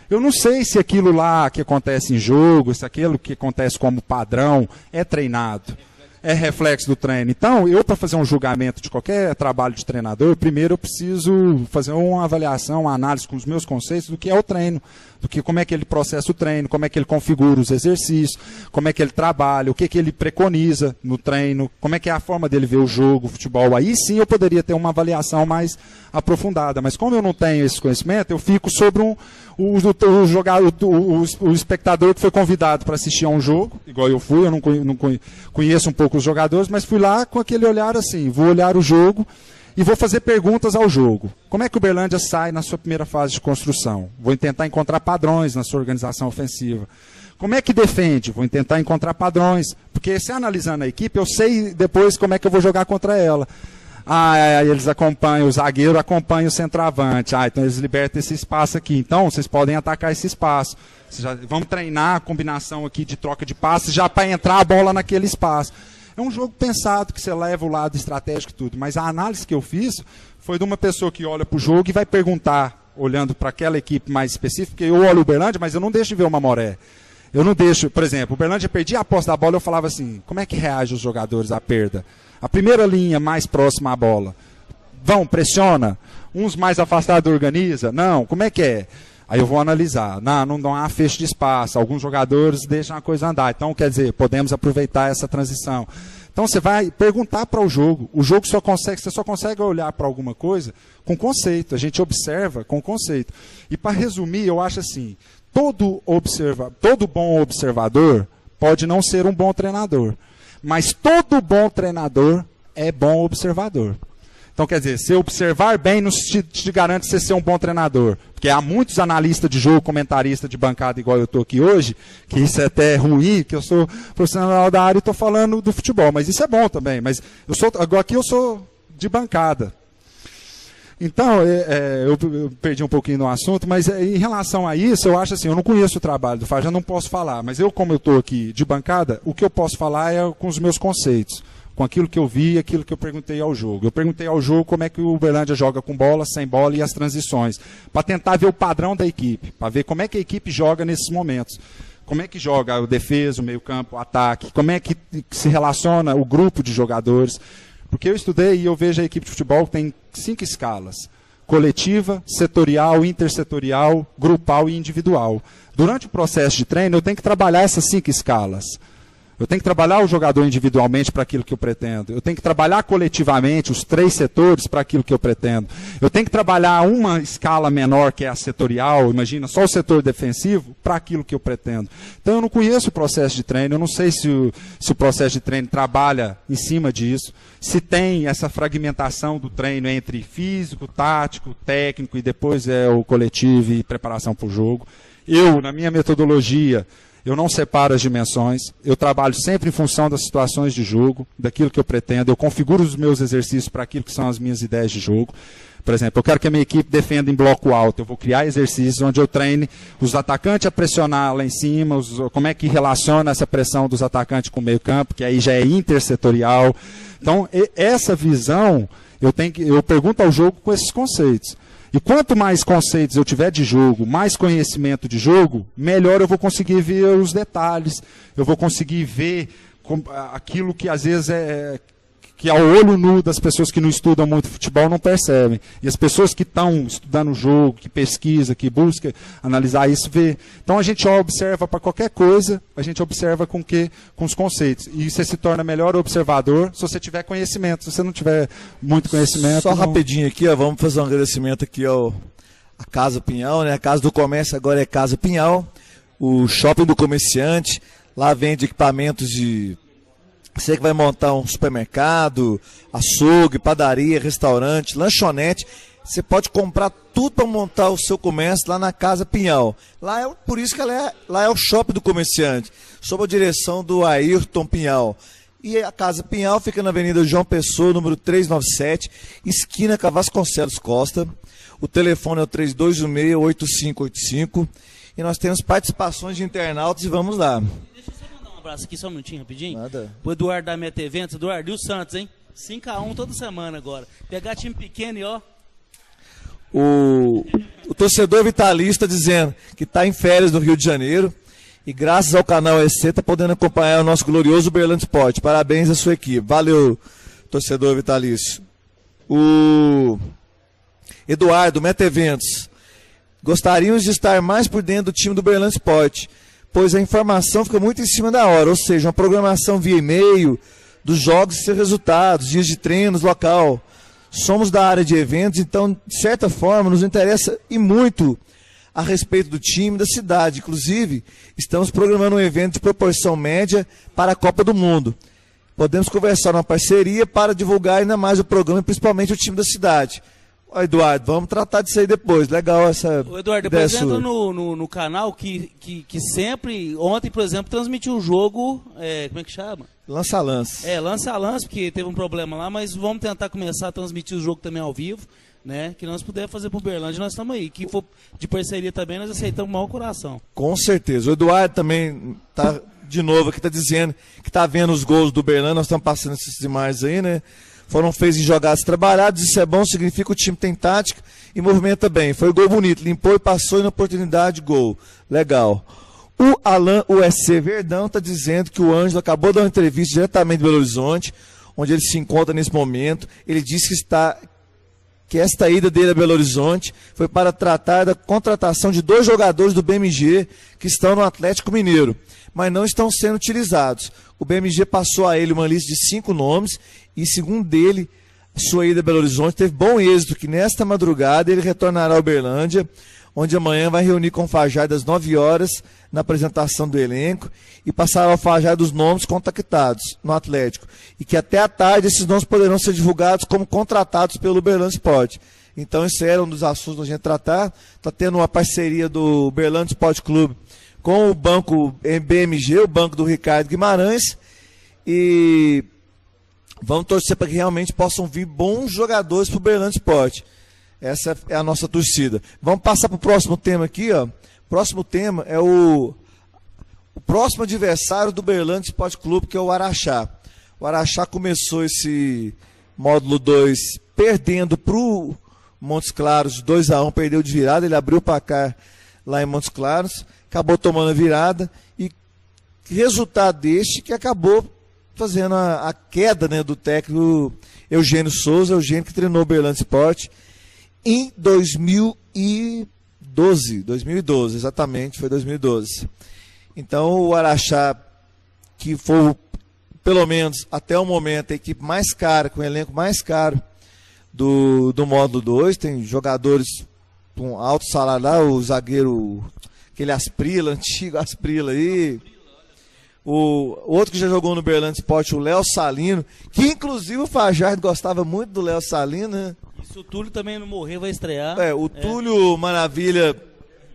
Eu não sei se aquilo lá que acontece em jogo, se aquilo que acontece como padrão é treinado. é reflexo do treino. Então, eu, para fazer um julgamento de qualquer trabalho de treinador, primeiro eu preciso fazer uma avaliação, uma análise com os meus conceitos do que é o treino, do que como é que ele processa o treino, como é que ele configura os exercícios, como é que ele trabalha, o que ele preconiza no treino, como é que é a forma dele ver o jogo, o futebol. Aí sim eu poderia ter uma avaliação mais aprofundada, mas como eu não tenho esse conhecimento, eu fico sobre o espectador que foi convidado para assistir a um jogo, igual eu fui, eu não conheço um pouco os jogadores, mas fui lá com aquele olhar assim, vou olhar o jogo e vou fazer perguntas ao jogo. Como é que o Uberlândia sai na sua primeira fase de construção? Vou tentar encontrar padrões na sua organização ofensiva. Como é que defende? Vou tentar encontrar padrões, porque se analisando a equipe, eu sei depois como é que eu vou jogar contra ela. Eles acompanham, o zagueiro acompanha o centroavante. Então eles libertam esse espaço aqui. Então vocês podem atacar esse espaço. Vamos treinar a combinação aqui de troca de passes já para entrar a bola naquele espaço. É um jogo pensado que você leva o lado estratégico e tudo. Mas a análise que eu fiz foi de uma pessoa que olha para o jogo e vai perguntar, olhando para aquela equipe mais específica, porque eu olho o Uberlândia, mas eu não deixo de ver o Mamoré. Eu não deixo, por exemplo, o Uberlândia perdia a posse da bola, eu falava assim, como é que reage os jogadores à perda? A primeira linha mais próxima à bola. Pressiona. Uns mais afastados organiza. Não, como é que é? Aí eu vou analisar. Não há fecho de espaço. Alguns jogadores deixam a coisa andar. Então, quer dizer, podemos aproveitar essa transição. Então você vai perguntar para o jogo. O jogo você só consegue olhar para alguma coisa com conceito. A gente observa com conceito. E para resumir, eu acho assim, todo bom observador pode não ser um bom treinador. Mas todo bom treinador é bom observador. Então, quer dizer, se observar bem não te garante você ser um bom treinador. Porque há muitos analistas de jogo, comentaristas de bancada, igual eu estou aqui hoje, que isso é até ruim, que eu sou profissional da área e estou falando do futebol. Mas isso é bom também. Mas agora aqui eu sou de bancada. Então, eu perdi um pouquinho no assunto, mas em relação a isso, eu acho assim, eu não conheço o trabalho do Fábio, já não posso falar. Mas como eu estou aqui de bancada, o que eu posso falar é com os meus conceitos. Com aquilo que eu vi e aquilo que eu perguntei ao jogo. Eu perguntei ao jogo como é que o Uberlândia joga com bola, sem bola e as transições. Para tentar ver o padrão da equipe. Para ver como é que a equipe joga nesses momentos. Como é que joga o defesa, o meio-campo, o ataque. Como é que se relaciona o grupo de jogadores. Porque eu estudei e eu vejo a equipe de futebol que tem 5 escalas. Coletiva, setorial, intersetorial, grupal e individual. Durante o processo de treino, eu tenho que trabalhar essas 5 escalas. Eu tenho que trabalhar o jogador individualmente para aquilo que eu pretendo. Eu tenho que trabalhar coletivamente os 3 setores para aquilo que eu pretendo. Eu tenho que trabalhar uma escala menor, que é a setorial, imagina, só o setor defensivo, para aquilo que eu pretendo. Então eu não conheço o processo de treino, eu não sei se o processo de treino trabalha em cima disso, se tem essa fragmentação do treino entre físico, tático, técnico e depois o coletivo e preparação para o jogo. Eu, na minha metodologia, eu não separo as dimensões, eu trabalho sempre em função das situações de jogo, daquilo que eu pretendo, eu configuro os meus exercícios para aquilo que são as minhas ideias de jogo. Por exemplo, eu quero que a minha equipe defenda em bloco alto, eu vou criar exercícios onde eu treine os atacantes a pressionar lá em cima, como é que relaciona essa pressão dos atacantes com o meio campo, que aí já é intersetorial. Então, essa visão, eu pergunto ao jogo com esses conceitos. E quanto mais conceitos eu tiver de jogo, mais conhecimento de jogo, melhor eu vou conseguir ver os detalhes. Eu vou conseguir ver aquilo que às vezes que ao olho nu das pessoas que não estudam muito futebol não percebem. E as pessoas que estão estudando o jogo, que pesquisam, que buscam analisar isso, vê. Então a gente observa para qualquer coisa, a gente observa com os conceitos. E você se torna melhor observador se você tiver conhecimento. Se você não tiver muito conhecimento... Só rapidinho aqui, vamos fazer um agradecimento aqui à Casa Pinhal, né? A Casa do Comércio agora é Casa Pinhal. O Shopping do Comerciante, lá vende equipamentos de... Você que vai montar um supermercado, açougue, padaria, restaurante, lanchonete, você pode comprar tudo para montar o seu comércio lá na Casa Pinhal. Por isso que lá é o Shopping do Comerciante, sob a direção do Ayrton Pinhal. E a Casa Pinhal fica na Avenida João Pessoa, número 397, esquina Vasconcelos Costa. O telefone é o 3216-8585. E nós temos participações de internautas e vamos lá. Um abraço aqui, só um minutinho, rapidinho. Nada. O Eduardo da Meta Eventos. Eduardo, e o Santos, hein? 5-1 toda semana agora. Pegar time pequeno e ó... O torcedor vitalista dizendo que está em férias no Rio de Janeiro E graças ao canal EC está podendo acompanhar o nosso glorioso Uberlândia Esporte. Parabéns à sua equipe. Valeu, torcedor vitalício. O Eduardo, Meta Eventos. Gostaríamos de estar mais por dentro do time do Uberlândia Esporte, pois a informação fica muito em cima da hora, ou seja, uma programação via e-mail dos jogos e seus resultados, dias de treinos, local. Somos da área de eventos, então, de certa forma, nos interessa e muito a respeito do time da cidade. Inclusive, estamos programando um evento de proporção média para a Copa do Mundo. Podemos conversar uma parceria para divulgar ainda mais o programa e principalmente o time da cidade. Ó, Eduardo, vamos tratar disso aí depois. Legal essa Ô, Eduardo, ideia depois entra sua. no canal que sempre, ontem, por exemplo, transmitiu um jogo, como é que chama? Lança a lance. Lance a lance, porque teve um problema lá, mas vamos tentar começar a transmitir o jogo também ao vivo, né? Que nós pudermos fazer pro Uberlândia, nós estamos aí. Que for de parceria também, nós aceitamos o maior coração. Com certeza. O Eduardo também tá de novo aqui, tá dizendo que tá vendo os gols do Uberlândia, nós estamos passando essas imagens aí, né? Foram feitos em jogadas trabalhadas, isso é bom, significa que o time tem tática e movimenta bem. Foi gol bonito, limpou e passou e na oportunidade, gol. Legal. O Alan USC Verdão está dizendo que o Ângelo acabou de dar uma entrevista diretamente de Belo Horizonte, onde ele se encontra nesse momento. Ele disse que esta ida dele a Belo Horizonte foi para tratar da contratação de 2 jogadores do BMG que estão no Atlético Mineiro, mas não estão sendo utilizados. O BMG passou a ele uma lista de 5 nomes e, segundo ele, sua ida a Belo Horizonte teve bom êxito, que nesta madrugada ele retornará a Uberlândia, onde amanhã vai reunir com o Fajardo às 9 horas na apresentação do elenco e passará ao Fajardo os nomes contactados no Atlético. E que até à tarde esses nomes poderão ser divulgados como contratados pelo Uberlândia Esporte. Então esse era um dos assuntos da gente tratar. Está tendo uma parceria do Uberlândia Esporte Clube com o banco BMG, o banco do Ricardo Guimarães. E vamos torcer para que realmente possam vir bons jogadores para o Uberlândia Esporte. Essa é a nossa torcida. Vamos passar para o próximo tema aqui, ó. O próximo tema é o próximo adversário do Uberlândia Esporte Clube, que é o Araxá. O Araxá começou esse módulo 2 perdendo para o Montes Claros, 2-1, perdeu de virada, ele abriu o placar lá em Montes Claros, acabou tomando a virada, e resultado deste que acabou fazendo a queda, né, do técnico Eugênio Souza, Eugênio que treinou o Uberlândia Esporte em 2012, exatamente, foi 2012. Então o Araxá, que foi, pelo menos até o momento, a equipe mais cara, com o elenco mais caro do módulo 2, tem jogadores com alto salário lá, o zagueiro, aquele Asprila, antigo Asprila aí, o outro que já jogou no Uberlândia Esporte, o Léo Salino, que inclusive o Fajardo gostava muito do Léo Salino, né? E se o Túlio também não morrer, vai estrear. O Túlio Maravilha,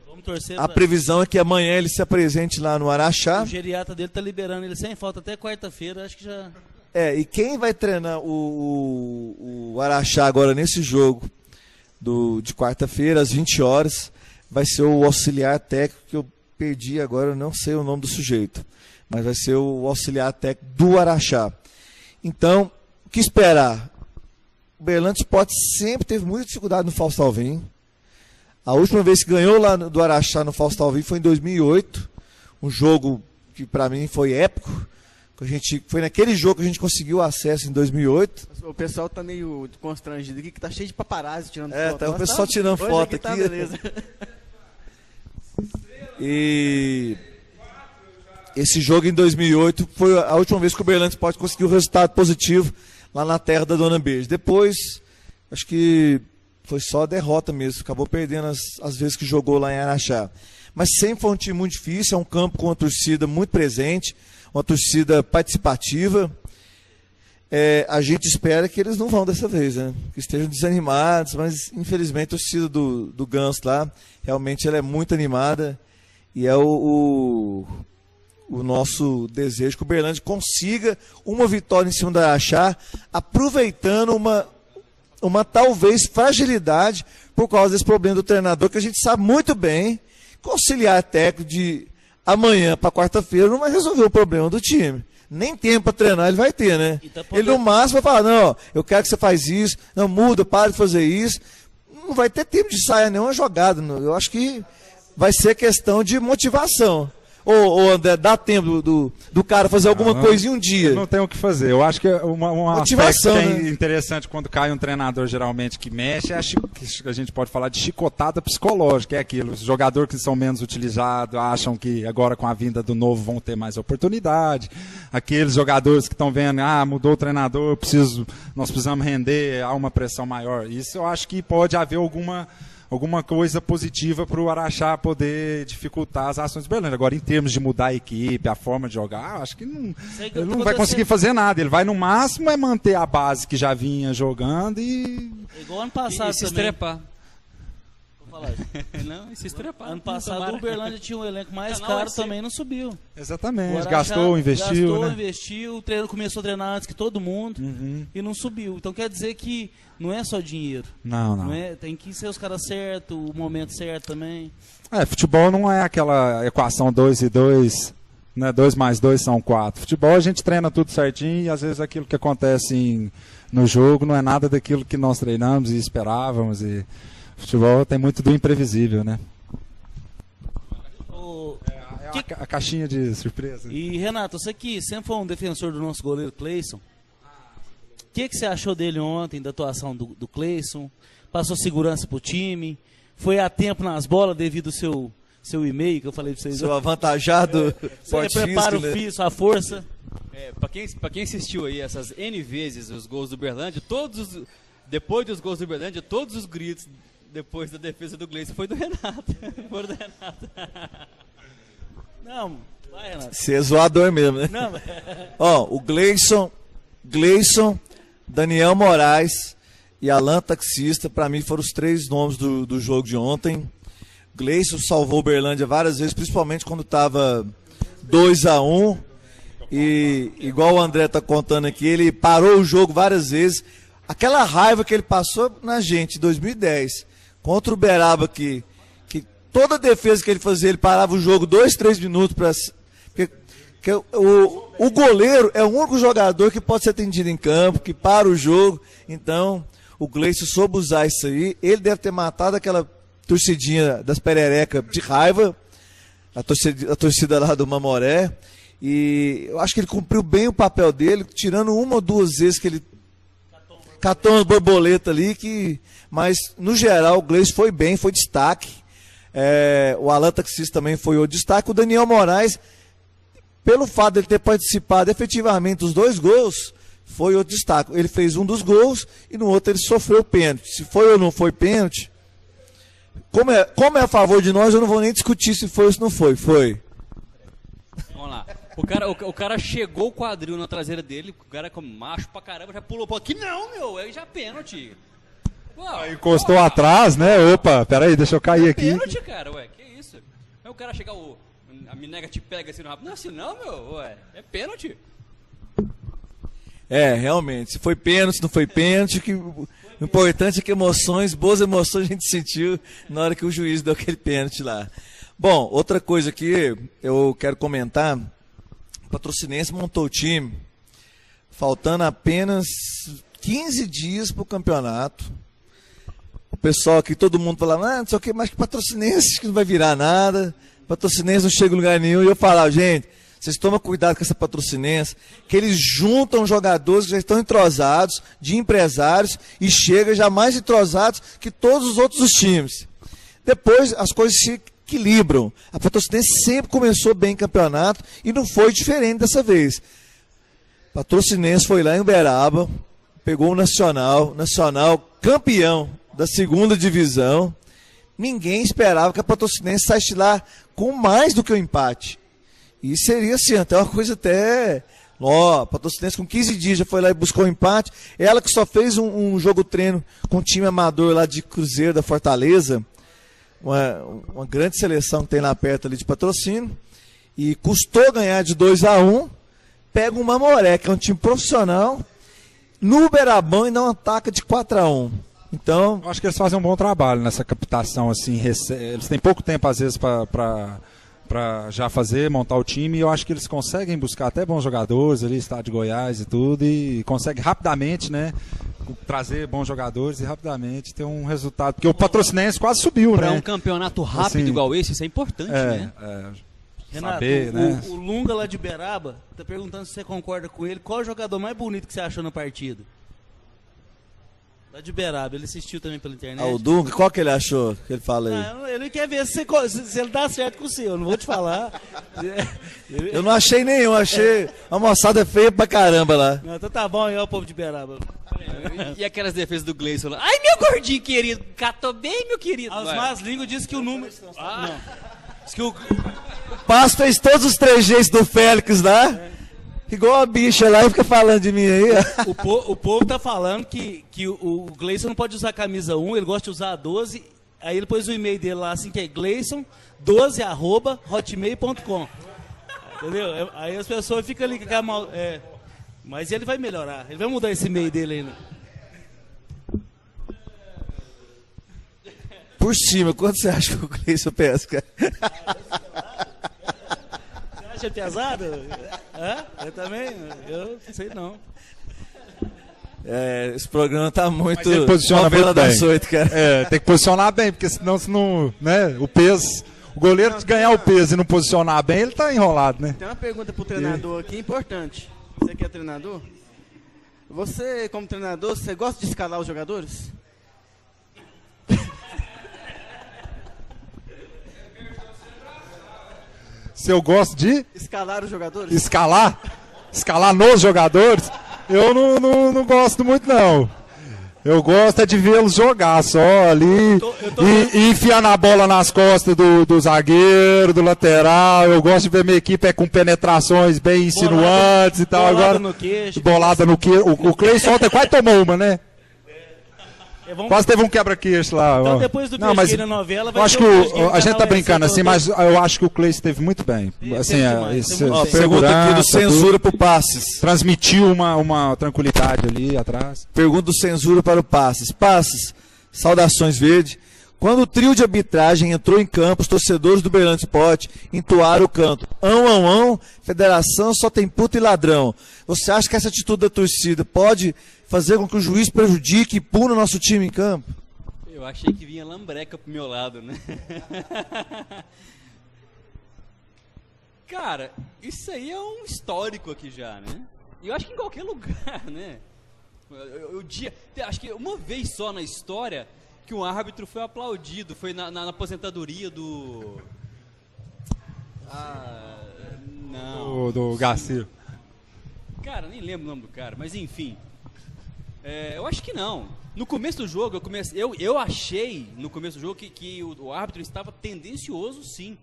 Vamos torcer a previsão é que amanhã ele se apresente lá no Araxá. O geriatra dele tá liberando ele sem falta até quarta-feira, acho que já... E quem vai treinar o Araxá agora nesse jogo de quarta-feira, às 20 horas, vai ser o auxiliar técnico, que eu perdi agora, eu não sei o nome do sujeito, mas vai ser o auxiliar técnico do Araxá. Então, o que esperar? O Uberlândia Esporte sempre teve muita dificuldade no Fausto Alvim. A última vez que ganhou lá do Araxá no Fausto Alvim foi em 2008, um jogo que para mim foi épico. Foi naquele jogo que a gente conseguiu acesso em 2008. O pessoal tá meio constrangido aqui, que tá cheio de paparazzi tirando foto. Tá o pessoal tirando foto aqui. Tá, beleza. E esse jogo em 2008 foi a última vez que o Uberlândia Esporte conseguiu um resultado positivo lá na terra da Dona Beija. Depois, acho que foi só a derrota mesmo, acabou perdendo as vezes que jogou lá em Araxá. Mas sempre foi um time muito difícil, é um campo com uma torcida muito presente, uma torcida participativa. A gente espera que eles não vão dessa vez, né? Que estejam desanimados, mas infelizmente a torcida do Ganso lá, realmente ela é muito animada, e é o nosso desejo que o Uberlândia consiga uma vitória em cima do Araxá, aproveitando uma talvez fragilidade por causa desse problema do treinador, que a gente sabe muito bem que o auxiliar técnico de amanhã para quarta-feira não vai resolver o problema do time. Nem tempo para treinar ele vai ter, né? Ele no máximo vai falar, não, eu quero que você faz isso, não, muda, para de fazer isso. Não vai ter tempo de sair nenhuma jogada. Eu acho que vai ser questão de motivação. Ô André, dá tempo do cara fazer alguma coisa em um dia. Eu não tenho o que fazer. Eu acho que um aspecto que é né? interessante quando cai um treinador geralmente que mexe, é que a gente pode falar de chicotada psicológica, é aquilo. Os jogadores que são menos utilizados acham que agora com a vinda do novo vão ter mais oportunidade. Aqueles jogadores que estão vendo, mudou o treinador, nós precisamos render, há uma pressão maior. Isso eu acho que pode haver alguma coisa positiva para o Araxá poder dificultar as ações do Uberlândia. Agora, em termos de mudar a equipe, a forma de jogar, acho que ele não vai conseguir fazer nada. Ele vai, no máximo, manter a base que já vinha jogando e... Igual ano passado se também. estrepar. Vou falar. Não, e se estrepar. Ano passado o Uberlândia tinha um elenco mais caro, também não subiu. Exatamente. O Gastou, investiu, né? investiu, começou a treinar antes que todo mundo e não subiu. Então quer dizer que não é só dinheiro. Não. Tem que ser os caras certos, o momento certo também. Futebol não é aquela equação 2 e 2, né? 2 mais 2 são 4. Futebol a gente treina tudo certinho e às vezes aquilo que acontece no jogo não é nada daquilo que nós treinamos e esperávamos. E futebol tem muito do imprevisível, né? A caixinha de surpresa. E Renato, você que sempre foi um defensor do nosso goleiro Cleison, o que você achou dele ontem, da atuação do Cleison? Passou segurança pro time? Foi a tempo nas bolas devido ao seu e-mail que eu falei pra vocês? Seu avantajado Você prepara o físico, a força. Pra quem assistiu aí essas N vezes os gols do Uberlândia, depois dos gols do Uberlândia, todos os gritos depois da defesa do Gleison foi do Renato. Foi do Renato. Não, vai, Renato. Você é zoador mesmo, né? Não, O Gleison, Daniel Moraes e Alan Taxista, para mim, foram os 3 nomes do jogo de ontem. Gleison salvou o Uberlândia várias vezes, principalmente quando estava 2-1. E igual o André está contando aqui, ele parou o jogo várias vezes. Aquela raiva que ele passou na gente em 2010, contra o Uberaba, que toda defesa que ele fazia, ele parava o jogo 2-3 minutos para... O goleiro é o único jogador que pode ser atendido em campo, que para o jogo. Então, o Gleison soube usar isso aí. Ele deve ter matado aquela torcidinha das pererecas de raiva, a torcida lá do Mamoré. E eu acho que ele cumpriu bem o papel dele, tirando 1 ou 2 vezes que ele catou umas borboletas ali. Mas, no geral, o Gleison foi bem, foi destaque. O Alan Taxista também foi o destaque. O Daniel Moraes, pelo fato de ele ter participado efetivamente dos 2 gols, foi o destaque. Ele fez um dos gols e no outro ele sofreu pênalti. Se foi ou não foi pênalti, como é a favor de nós, eu não vou nem discutir se foi ou se não foi. Foi. Vamos lá. O cara chegou o quadril na traseira dele, o cara como macho pra caramba, já pulou aqui. Não, meu, aí já é pênalti. Aí encostou atrás, né? Opa, peraí, deixa eu cair aqui. Pênalti, cara, que isso? Aí o cara chegar, a minega te pega assim no rabo. Não é assim não, meu, é pênalti. Realmente, se foi pênalti, se não foi pênalti, o importante é que boas emoções a gente sentiu na hora que o juiz deu aquele pênalti lá. Bom, outra coisa que eu quero comentar, o Patrocinense montou o time, faltando apenas 15 dias para o campeonato. O pessoal aqui, todo mundo falava, não sei o que, mas que Patrocinense que não vai virar nada, Patrocinense não chega em lugar nenhum. E eu falava, gente, vocês tomam cuidado com essa Patrocinense, que eles juntam jogadores que já estão entrosados, de empresários, e chegam já mais entrosados que todos os outros times. Depois as coisas se equilibram. A Patrocinense sempre começou bem em campeonato e não foi diferente dessa vez. Patrocinense foi lá em Uberaba, pegou o Nacional campeão da 2ª divisão. Ninguém esperava que a Patrocinense saísse lá com mais do que o empate. E seria assim, até uma coisa até... a Patrocinense com 15 dias já foi lá e buscou o empate. Ela que só fez um jogo treino com um time amador lá de Cruzeiro da Fortaleza, uma grande seleção que tem lá perto ali de patrocínio, e custou ganhar de 2-1, pega o Mamoré, que é um time profissional, no Uberabão e não ataca de 4-1. Então, eu acho que eles fazem um bom trabalho nessa captação, assim, eles têm pouco tempo às vezes para já montar o time, e eu acho que eles conseguem buscar até bons jogadores ali, estado de Goiás e tudo, e conseguem rapidamente, né, trazer bons jogadores e rapidamente ter um resultado, porque o Patrocinense quase subiu, pra né? Um campeonato rápido assim, igual esse, isso é importante, né? Renato, saber, né? o Lunga lá de Uberaba tá perguntando se você concorda com ele. Qual é o jogador mais bonito que você achou na partida? Lá de Uberaba, ele assistiu também pela internet. O Dunga, qual que ele achou? Que ele fala aí? Não, ele quer ver se ele dá certo com o seu, não vou te falar. Eu não achei nenhum, achei a moçada feia pra caramba lá. Não, então tá bom aí, ó, o povo de Uberaba. E aquelas defesas do Gleison lá? Ai, meu gordinho querido, catou bem, meu querido. As Vai. más línguas dizem que o número... Não. Diz que o Passo fez todos os trejeitos do Félix lá. Igual a bicha lá e fica falando de mim aí. O povo tá falando que o Gleison não pode usar a camisa 1, ele gosta de usar a 12. Aí ele pôs o e-mail dele lá, assim, que é gleison12@hotmail.com. Entendeu? Aí as pessoas ficam ali com aquela mal... Mas ele vai melhorar, ele vai mudar esse e-mail dele ainda. Por cima, quanto você acha que o Gleison pesca? Você acha pesado? Hã? Eu também? Eu não sei não. Esse programa tá muito Mas ele posiciona novela muito das bem. 8, cara. Tem que posicionar bem, porque senão, né, o peso... O goleiro ganhar o peso e não posicionar bem, ele tá enrolado, né? Tem uma pergunta pro treinador aqui importante. Você que é treinador? Você, como treinador, você gosta de escalar os jogadores? Se eu gosto de Escalar os jogadores? escalar nos jogadores, eu não gosto muito, não. Eu gosto é de vê-los jogar só ali e enfiar na bola nas costas do zagueiro, do lateral. Eu gosto de ver minha equipe com penetrações bem insinuantes e tal. Bolada Agora, no queixo. bolada no queixo. O Cleison ontem quase tomou uma, né? Vamos... Quase teve um quebra-queixo lá. Então ó. depois do Não, mas Pesqueira novela vai eu acho ter que um Pesqueira a gente tá canal brincando esse, assim, mas eu acho que o Cleison esteve muito bem. Assim, demais, esse- teve muito bem. Pergunta aqui do segurança, Censura pro Passes. tudo. Transmitiu uma tranquilidade ali atrás. Pergunta do Censura para o Passes. Passes, saudações verde. Quando o trio de arbitragem entrou em campo, os torcedores do Berlândia Sport entoaram o canto. Ão, federação só tem puto e ladrão. Você acha que essa atitude da torcida pode fazer com que o juiz prejudique e puna o nosso time em campo? Eu achei que vinha lambreca pro meu lado, né? Cara, isso aí é um histórico aqui já, né? E eu acho que em qualquer lugar, né? Acho que uma vez só na história que um árbitro foi aplaudido, foi na aposentadoria do... Não. Do Garcia. Cara, nem lembro o nome do cara, mas enfim. Eu acho que não. No começo do jogo, eu achei no começo do jogo que o árbitro estava tendencioso, sim.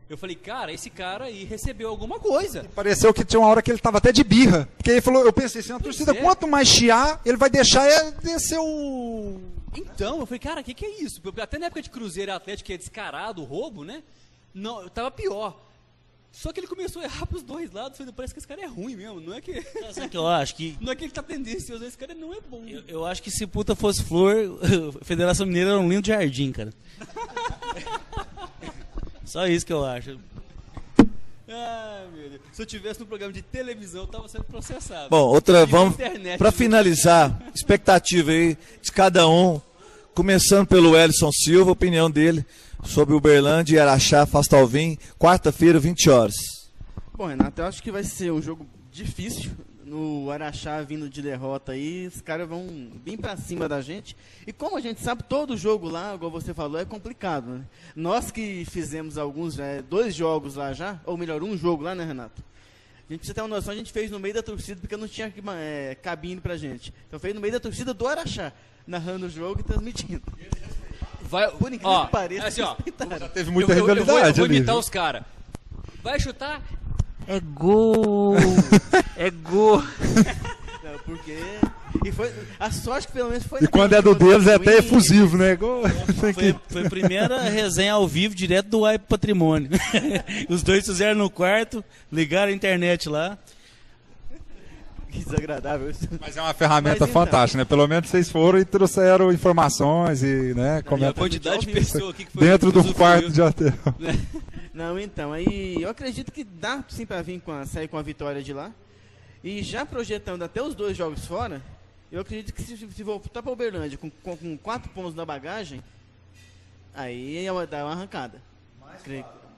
Eu falei, cara, esse cara aí recebeu alguma coisa. Pareceu que tinha uma hora que ele tava até de birra. Porque ele falou, eu pensei assim, a torcida, quanto mais chiar, ele vai deixar descer o... Então, eu falei, cara, o que é isso? Até na época de Cruzeiro e Atlético, que é descarado o roubo, né? Não, tava pior. Só que ele começou a errar pros dois lados. Eu falei, parece que esse cara é ruim mesmo. Não é que... Sabe o que eu acho? Que... Não é que ele tá tendencioso, esse cara não é bom. Eu acho que se puta fosse flor, a Federação Mineira era um lindo jardim, cara. Só isso que eu acho. Ai, meu Deus. Se eu tivesse no programa de televisão, eu tava sendo processado. Bom, outra, E vamos, internet, para né? finalizar, expectativa aí de cada um, começando pelo Elison Silva, opinião dele sobre o Uberlândia e Araxá, Fastalvim, quarta-feira, 20 horas. Bom, Renato, eu acho que vai ser um jogo difícil. No Araxá vindo de derrota aí, os caras vão bem pra cima da gente. E como a gente sabe, todo jogo lá, igual você falou, é complicado, né? Nós que fizemos dois jogos lá já, ou melhor, um jogo lá, né, Renato? A gente precisa ter uma noção, a gente fez no meio da torcida, porque não tinha cabine pra gente. Então fez no meio da torcida do Araxá, narrando o jogo e transmitindo. Por incrível que pareça, assim, ó, respeitaram. Teve muita eu rivalidade vou ali. imitar viu? os caras. Vai chutar? É gol! É gol! Não, porque... E foi, a sorte que pelo menos foi... E quando é do deles é até efusivo, né? Igual- Foi a primeira resenha ao vivo, direto do Web Patrimônio. Os dois fizeram no quarto, ligaram a internet lá. Que desagradável isso. Mas é uma ferramenta Mas então- fantástica, né? Pelo menos vocês foram e trouxeram informações e, né, A comentaram quantidade de pessoas aqui que foi dentro do usufruiu. quarto de hotel. Não, então, aí eu acredito que dá sim pra vir sair com a vitória de lá. E já projetando até os dois jogos fora, eu acredito que se voltar pra Uberlândia com 4 pontos na bagagem, aí dá uma arrancada.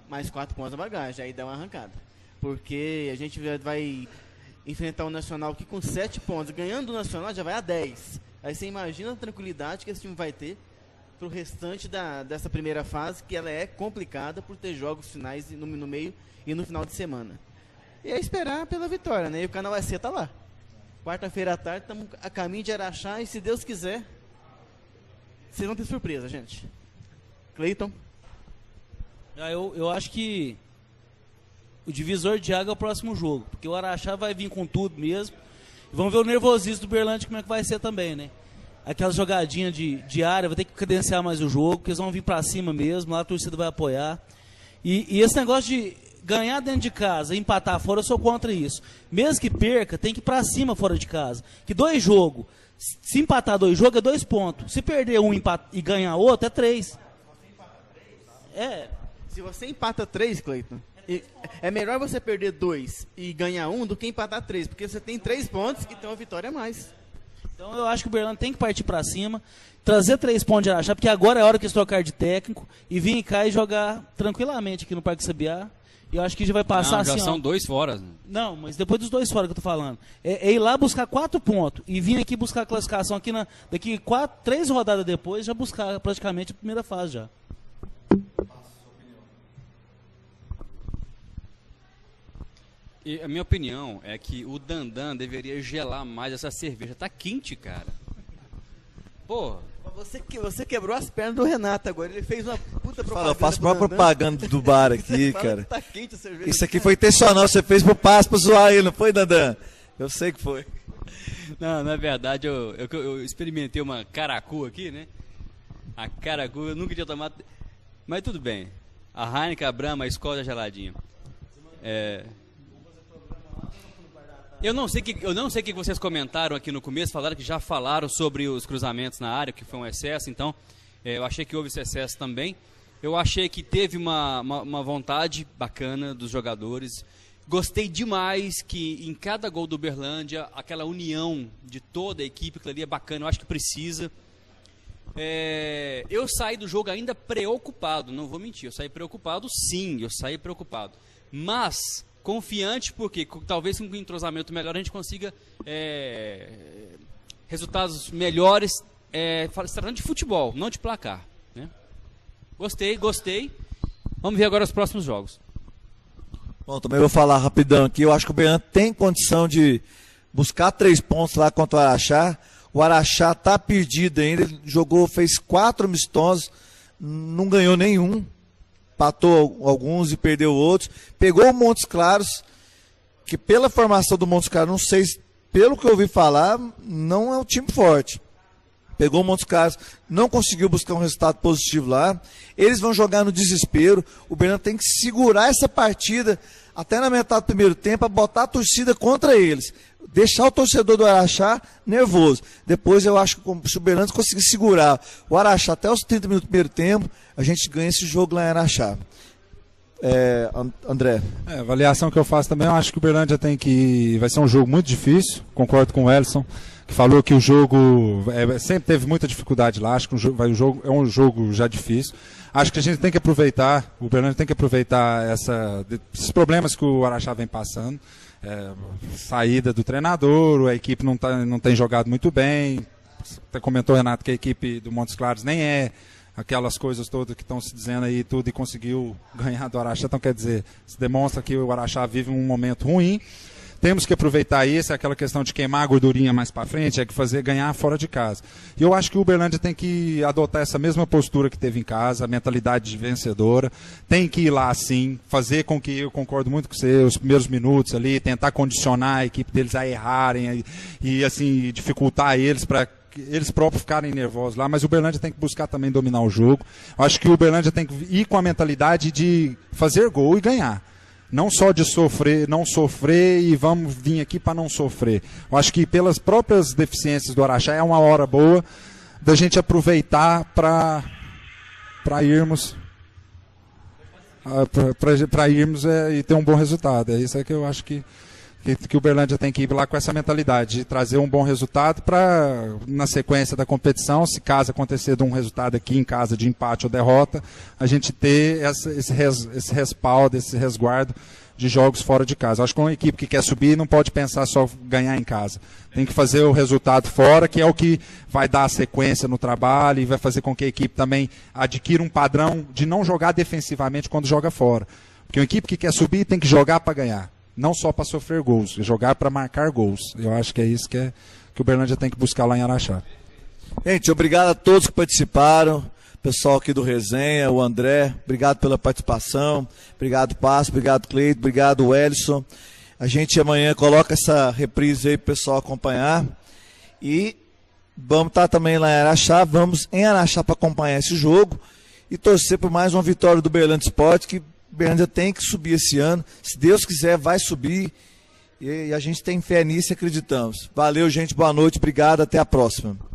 mais 4 pontos na bagagem, aí dá uma arrancada. Porque a gente vai enfrentar o Nacional aqui com 7 pontos. Ganhando o Nacional já vai a 10. Aí você imagina a tranquilidade que esse time vai ter pro restante dessa primeira fase, que ela é complicada por ter jogos finais no meio e no final de semana. E é esperar pela vitória, né? E o Canal SC tá lá. Quarta-feira à tarde, estamos a caminho de Araxá e, se Deus quiser, vocês vão ter surpresa, gente. Cleiton? Eu acho que o divisor de água é o próximo jogo, porque o Araxá vai vir com tudo mesmo. E vamos ver o nervosismo do Uberlândia como é que vai ser também, né? Aquela jogadinha de área, vai ter que cadenciar mais o jogo, porque eles vão vir pra cima mesmo, lá a torcida vai apoiar. E esse negócio de ganhar dentro de casa e empatar fora, eu sou contra isso. Mesmo que perca, tem que ir pra cima fora de casa. Que 2 jogos, se empatar 2 jogos é 2 pontos. Se perder um e ganhar outro, é 3. Se você empata 3, Cleiton, é melhor você perder 2 e ganhar 1 do que empatar 3, porque você tem 3 pontos e tem uma vitória a mais. Então eu acho que o Uberlândia tem que partir pra cima, trazer 3 pontos de Araxá, porque agora é a hora que eles trocar de técnico e vir cá e jogar tranquilamente aqui no Parque Sabiá. E eu acho que já vai passar já assim. São 2 fora. Não, mas depois dos 2 fora que eu tô falando. É ir lá buscar 4 pontos e vir aqui buscar a classificação aqui daqui 3 rodadas depois, já buscar praticamente a primeira fase já. E a minha opinião é que o Dandan deveria gelar mais essa cerveja. Tá quente, cara. Pô. Você quebrou as pernas do Renato agora. Ele fez uma puta propaganda. Eu faço uma propaganda do bar aqui, cara. Tá quente a cerveja. Isso aqui foi intencional, você fez pro passo pra zoar ele, não foi, Dandan? Eu sei que foi. Não, na verdade, eu experimentei uma caracu aqui, né? A caracu eu nunca tinha tomado. Mas tudo bem. A Heineken, a Brahma, a Skol, a geladinha. Eu não sei o que vocês comentaram aqui no começo, falaram que já falaram sobre os cruzamentos na área, que foi um excesso, então eu achei que houve esse excesso também. Eu achei que teve uma vontade bacana dos jogadores. Gostei demais que em cada gol do Uberlândia, aquela união de toda a equipe, que ali é bacana, eu acho que precisa. Eu saí do jogo ainda preocupado, não vou mentir, eu saí preocupado sim, mas confiante porque talvez com um entrosamento melhor a gente consiga resultados melhores, se tratando de futebol, não de placar, né? Gostei, vamos ver agora os próximos jogos. Bom, também vou falar rapidão aqui, eu acho que o Uberlândia tem condição de buscar 3 pontos lá contra o Araxá. O Araxá tá perdido ainda, ele fez 4 amistosos, não ganhou nenhum, empatou alguns e perdeu outros. Pegou o Montes Claros, que pela formação do Montes Claros, não sei, pelo que eu ouvi falar, não é um time forte. Pegou o Montes Claros, não conseguiu buscar um resultado positivo lá. Eles vão jogar no desespero. O Uberlândia tem que segurar essa partida até na metade do primeiro tempo, a botar a torcida contra eles. Deixar o torcedor do Araxá nervoso. Depois eu acho que se o Uberlândia conseguir segurar o Araxá até os 30 minutos do primeiro tempo, a gente ganha esse jogo lá em Araxá. André. A avaliação que eu faço também, eu acho que o Uberlândia vai ser um jogo muito difícil. Concordo com o Elson, que falou que o jogo sempre teve muita dificuldade lá. Acho que o jogo é um jogo já difícil. Acho que a gente tem que aproveitar, o Uberlândia tem que aproveitar esses problemas que o Araxá vem passando. Saída do treinador, a equipe não tem jogado muito bem. Você comentou, Renato, que a equipe do Montes Claros nem é aquelas coisas todas que estão se dizendo aí tudo e conseguiu ganhar do Araxá. Então, quer dizer, se demonstra que o Araxá vive um momento ruim. Temos que aproveitar isso, é aquela questão de queimar a gordurinha mais para frente, é que fazer ganhar fora de casa. E eu acho que o Uberlândia tem que adotar essa mesma postura que teve em casa, a mentalidade de vencedora. Tem que ir lá sim, fazer com que, eu concordo muito com você, os primeiros minutos ali, tentar condicionar a equipe deles a errarem e assim, dificultar eles para eles próprios ficarem nervosos lá, mas o Uberlândia tem que buscar também dominar o jogo. Eu acho que o Uberlândia tem que ir com a mentalidade de fazer gol e ganhar. Não só de não sofrer e vamos vir aqui para não sofrer. Eu acho que pelas próprias deficiências do Araxá é uma hora boa da gente aproveitar para irmos e ter um bom resultado. É isso que eu acho que que o Uberlândia tem que ir lá com essa mentalidade de trazer um bom resultado para, na sequência da competição, se caso acontecer de um resultado aqui em casa de empate ou derrota, a gente ter esse respaldo, esse resguardo de jogos fora de casa. Acho que uma equipe que quer subir não pode pensar só ganhar em casa. Tem que fazer o resultado fora, que é o que vai dar a sequência no trabalho e vai fazer com que a equipe também adquira um padrão de não jogar defensivamente quando joga fora. Porque uma equipe que quer subir tem que jogar para ganhar, não só para sofrer gols, jogar para marcar gols. Eu acho que é isso que o Uberlândia tem que buscar lá em Araxá. Gente, obrigado a todos que participaram. Pessoal aqui do Resenha, o André, obrigado pela participação. Obrigado, Passo, obrigado, Cleito, obrigado, Wellison. A gente amanhã coloca essa reprise aí para o pessoal acompanhar. E vamos estar também lá em Araxá, vamos em Araxá para acompanhar esse jogo e torcer por mais uma vitória do Uberlândia Sport, que o Uberlândia tem que subir esse ano. Se Deus quiser, vai subir. E a gente tem fé nisso e acreditamos. Valeu, gente, boa noite, obrigado, até a próxima.